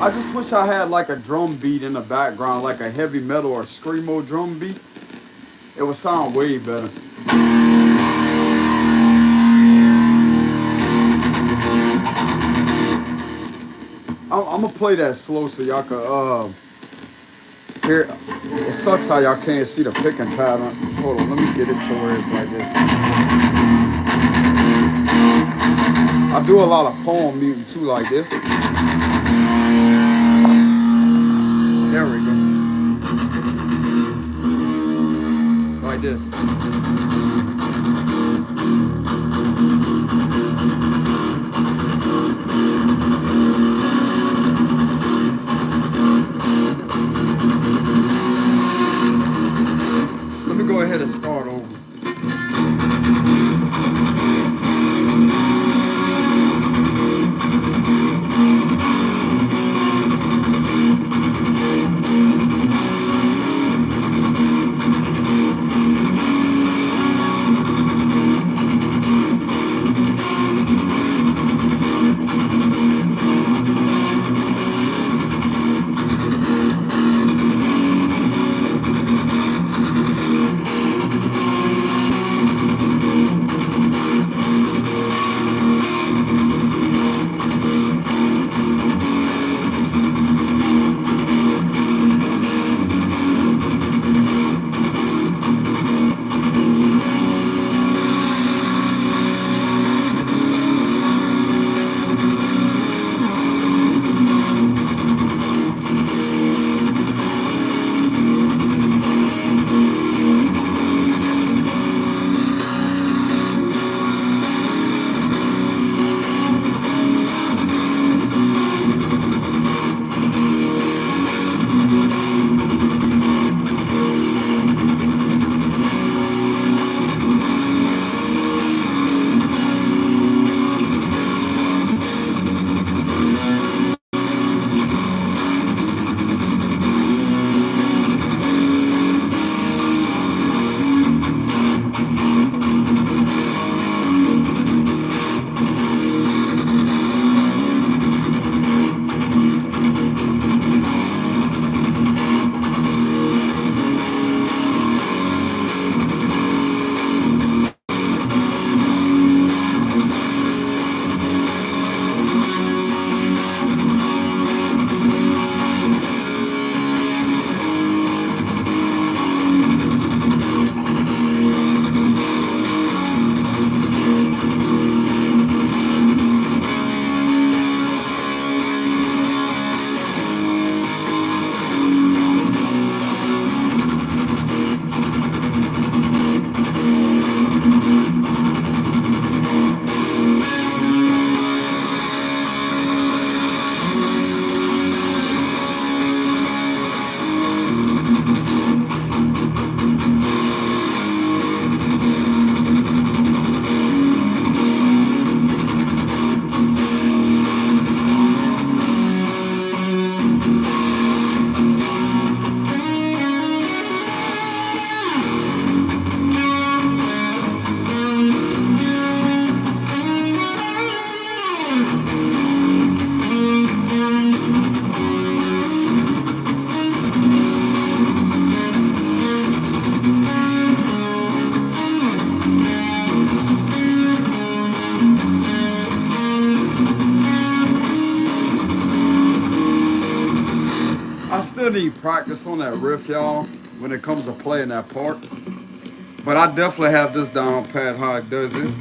I just wish I had like a drum beat in the background, like a heavy metal or screamo drum beat. It would sound way better. I'm gonna play that slow so y'all can hear. It sucks how y'all can't see the picking pattern. Hold on, let me get it to where it's like this. I do a lot of palm muting too, like this. There we go. Like this. ahead and start over. I still need practice on that riff, y'all, when it comes to playing that part. But I definitely have this down pat how it does this.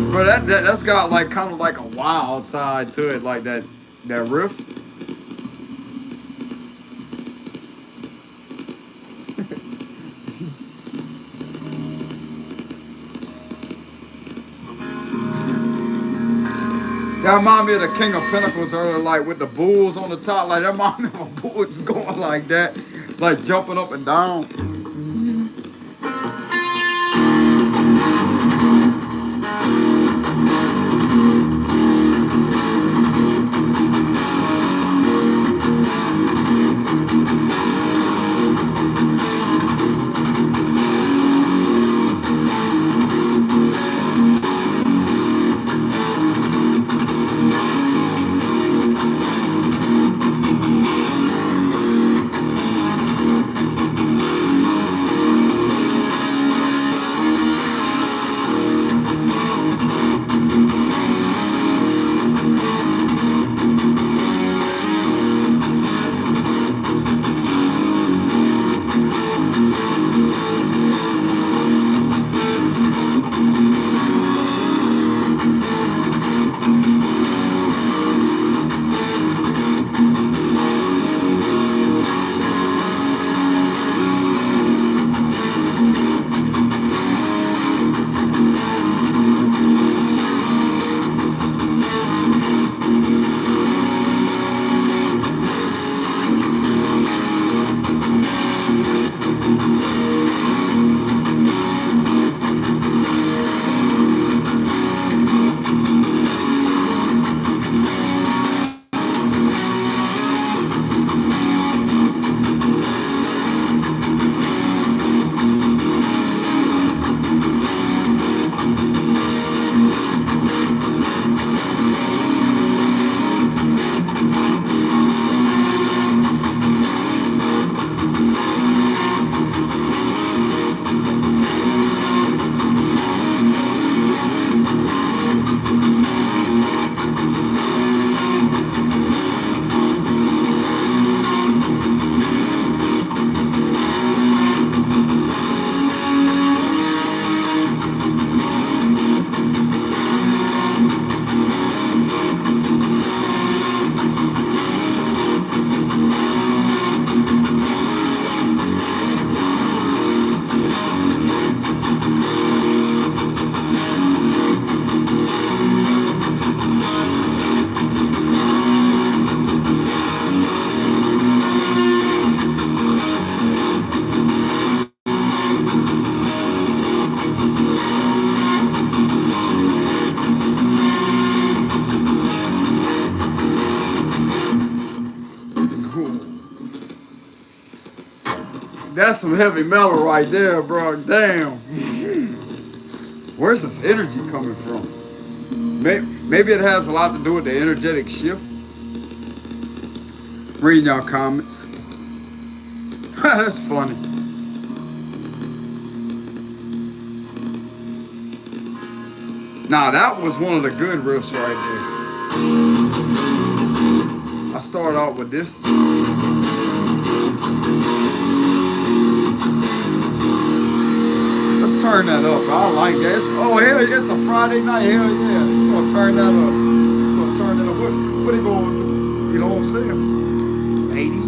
But that's got like kind of like a wild side to it, like that riff. That remind me of the King of Pentacles earlier, like with the bulls on the top. Like that remind me of a bull just going like that, like jumping up and down. That's some heavy metal right there, bro. Damn. Where's this energy coming from? Maybe it has a lot to do with the energetic shift. Reading y'all comments. That's funny. Nah, that was one of the good riffs right there. I started out with this. Let's turn that up. I like that. Oh, hell, it's a Friday night. Hell yeah. We're going to turn that up. We're going to turn that up. What it going to do? You know what I'm saying? Lady.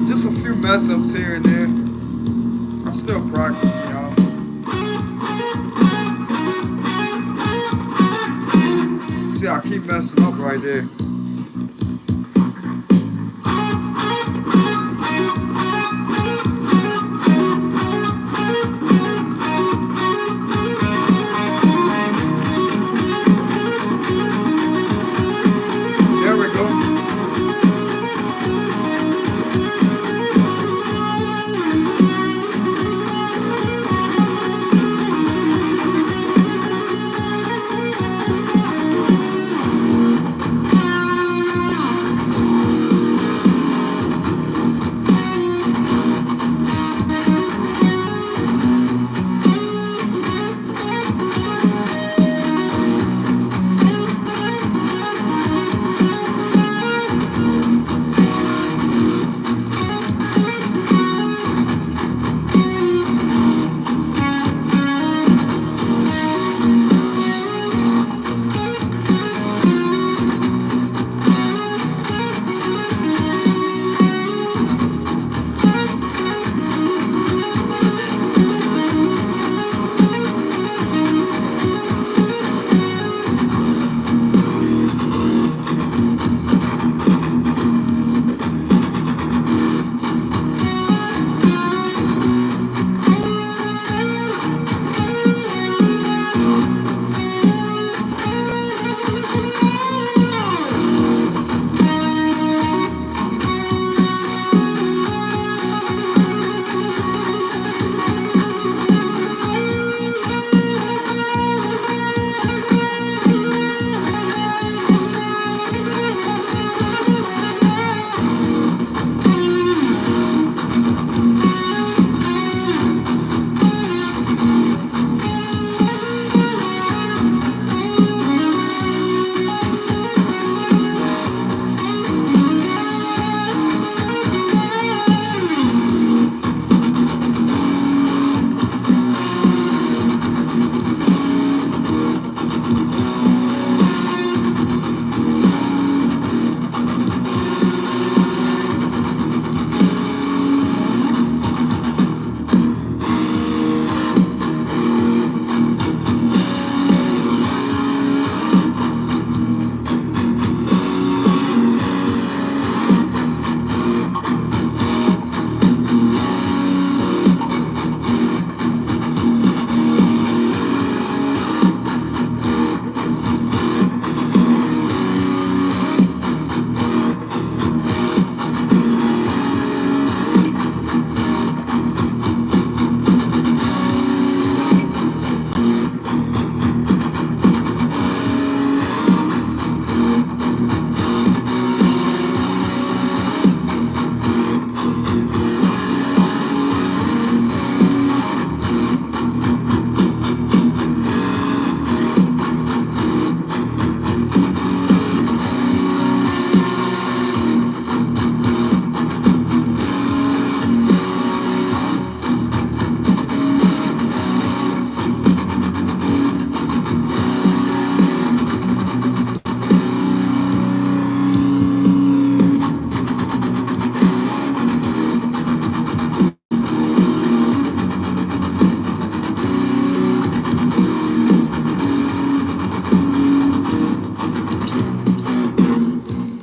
Just a few mess ups here and there. I'm still practicing, y'all. See, I keep messing up right there. There we go.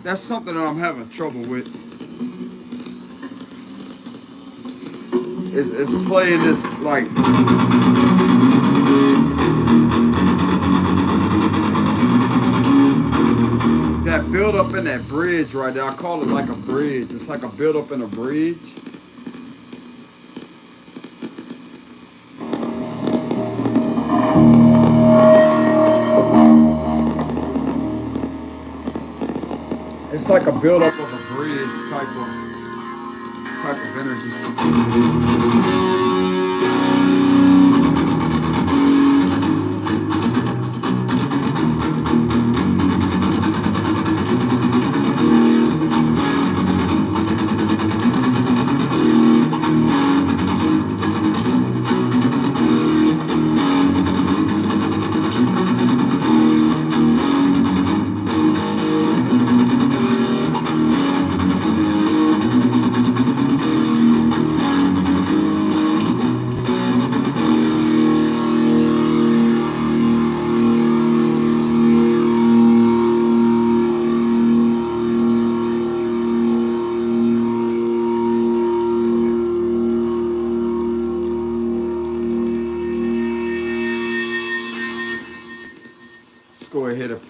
That's something that I'm having trouble with. Is playing this like that build up in that bridge right there. I call it like a bridge. It's like a build up in a bridge. It's like a build up of a bridge type of energy.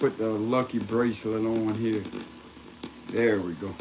put the lucky bracelet on here. There we go.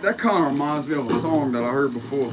That kind of reminds me of a song that I heard before.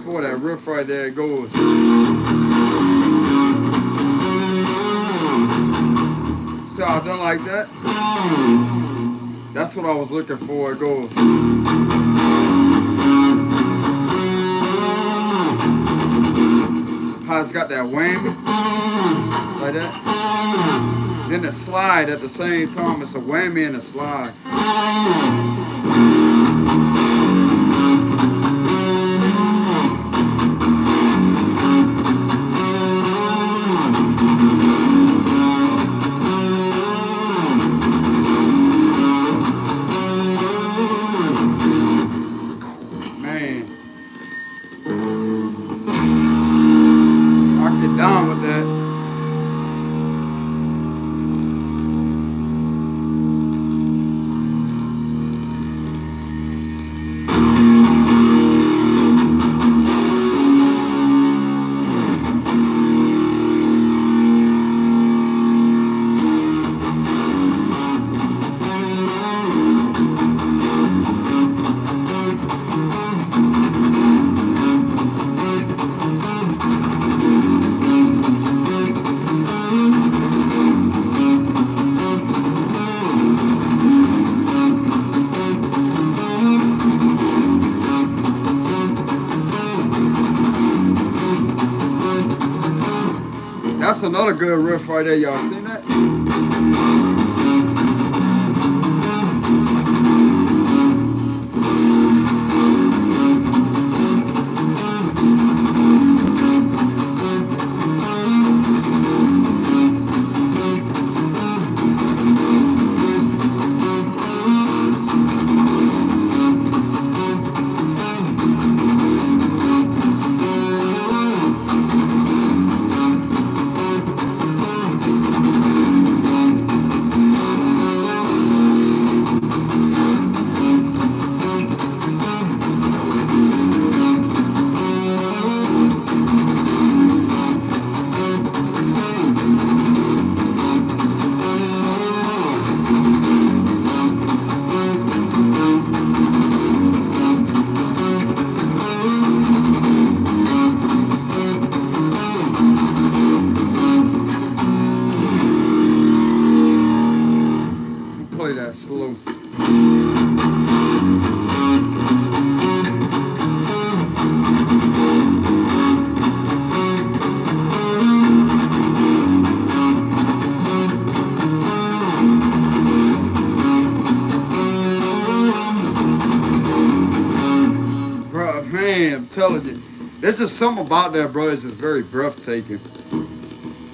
for, that riff right there, it goes. See how I done like that? That's what I was looking for. It goes. How it's got that whammy, like that. Then the slide at the same time. It's a whammy and a slide. Man, I get down with that. That's another good riff right there. Y'all seen that? Play that slow. Bro, man, I'm telling you, there's just something about that, bro. It's just very breathtaking.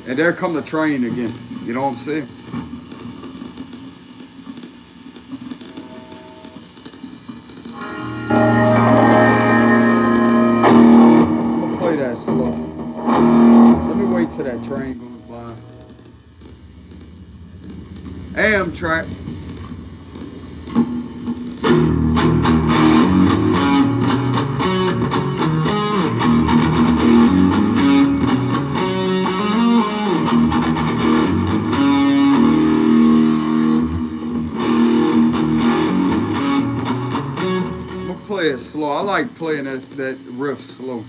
And there come the train again. You know what I'm saying? Play that slow. Let me wait till that train goes by. Amtrak. I'm gonna play it slow. I like playing that riff slow.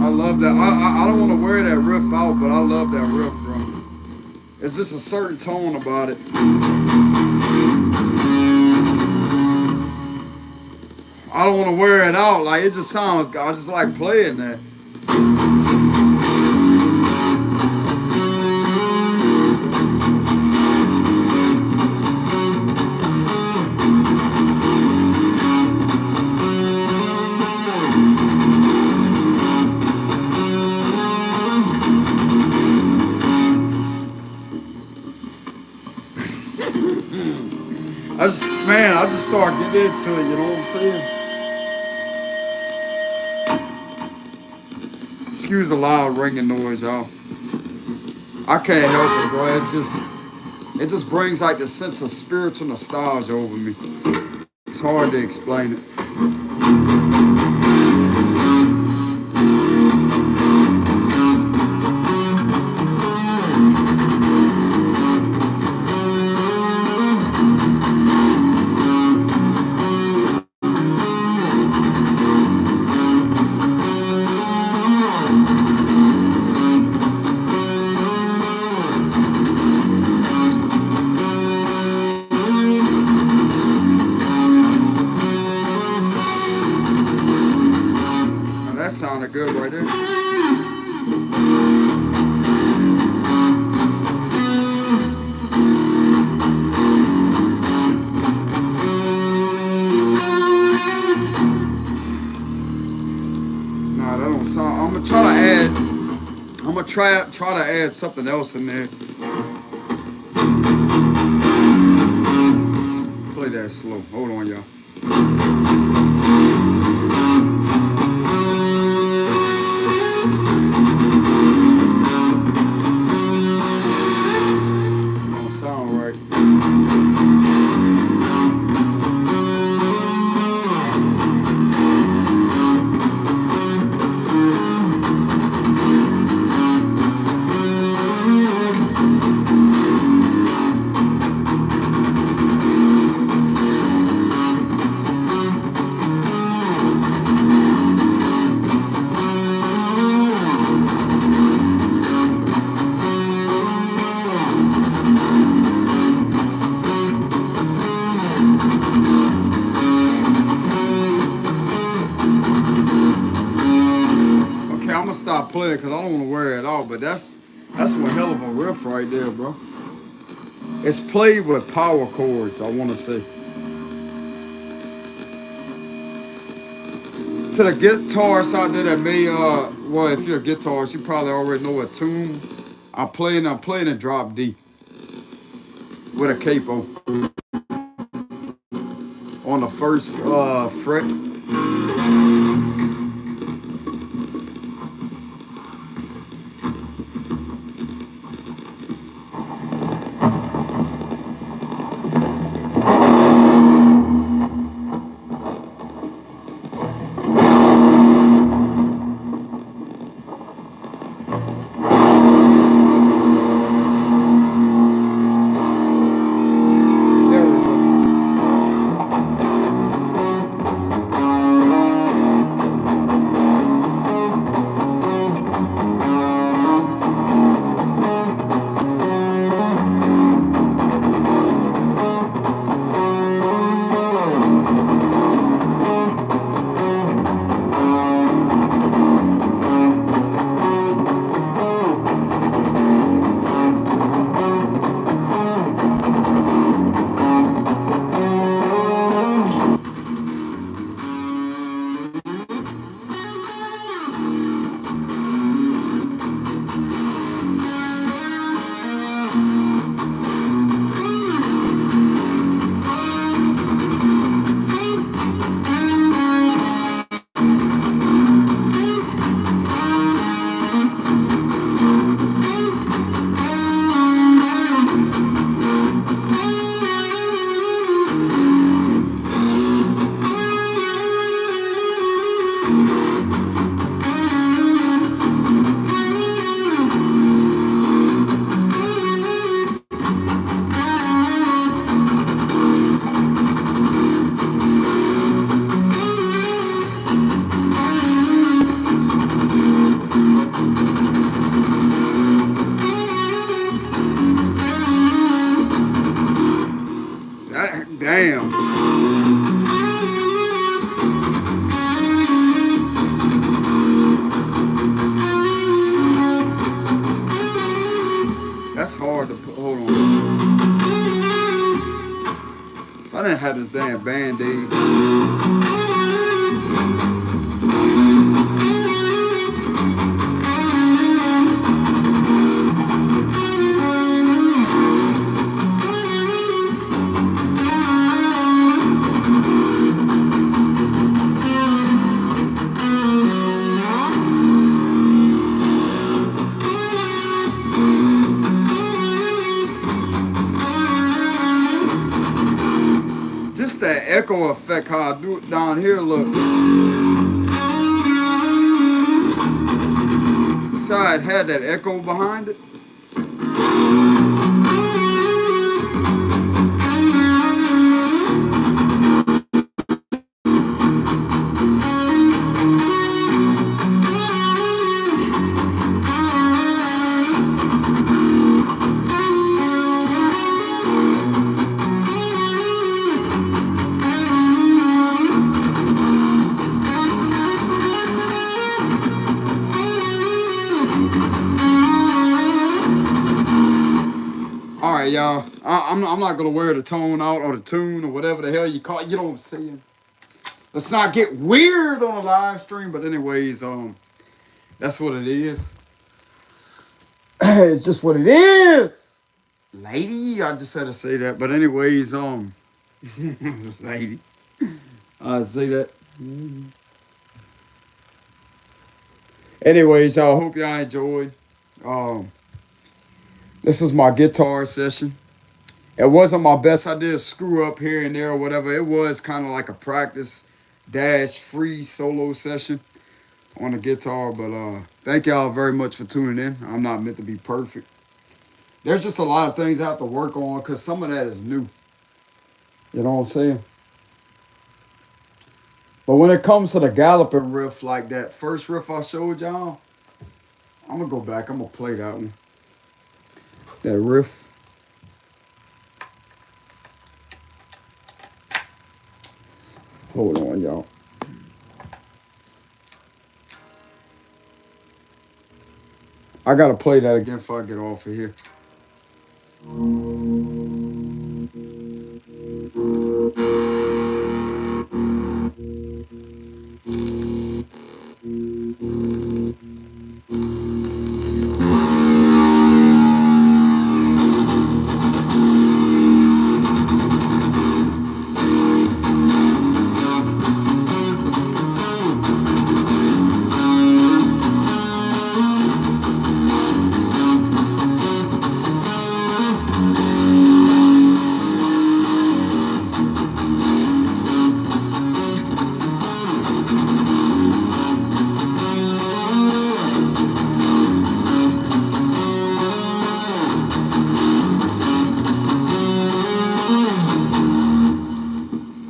I love that. I don't want to wear that riff out, but I love that riff, bro. It's just a certain tone about it. I don't want to wear it out. Like, it just sounds, I just like playing that. I just start getting into it. You know what I'm saying? Excuse the loud ringing noise, y'all. I can't help it, bro. It just brings like this sense of spiritual nostalgia over me. It's hard to explain it. Now that sounded good right there. Nah, that don't sound. I'm gonna try to add. I'm gonna try to add something else in there. Play that slow. Hold on, y'all. Don't sound right. Okay, I'm gonna stop playing because I don't want to wear it out. But that's one hell of a riff right there, bro. It's played with power chords. I want to say to the guitarists out there that may well, if you're a guitarist, you probably already know a tune. I'm playing a drop D with a capo on the first fret. There we go. Damn. That's hard to put. Hold on. If I didn't have this damn band-aid. this that echo effect, how I do it down here, look. So it had that echo behind it. All right, y'all. I'm not gonna wear the tone out or the tune or whatever the hell you call it. You know what I'm saying? Let's not get weird on a live stream. But anyways, that's what it is. It's just what it is, lady. I just had to say that. But anyways, lady, I say that. Anyways, y'all. Hope y'all enjoyed. Um, this was my guitar session. It wasn't my best. I did screw up here and there or whatever. It was kind of like a practice dash free solo session on the guitar. But thank y'all very much for tuning in. I'm not meant to be perfect. There's just a lot of things I have to work on because some of that is new. You know what I'm saying? But when it comes to the galloping riff, like that first riff I showed y'all, I'm going to go back. I'm going to play that one. That riff. Hold on, y'all. I gotta play that again before I get off of here.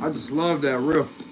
I just love that riff.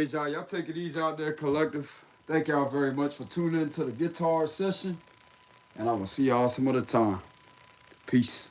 anyways, y'all take it easy out there, collective. Thank y'all very much for tuning in to the guitar session. And I will see y'all some other time. Peace.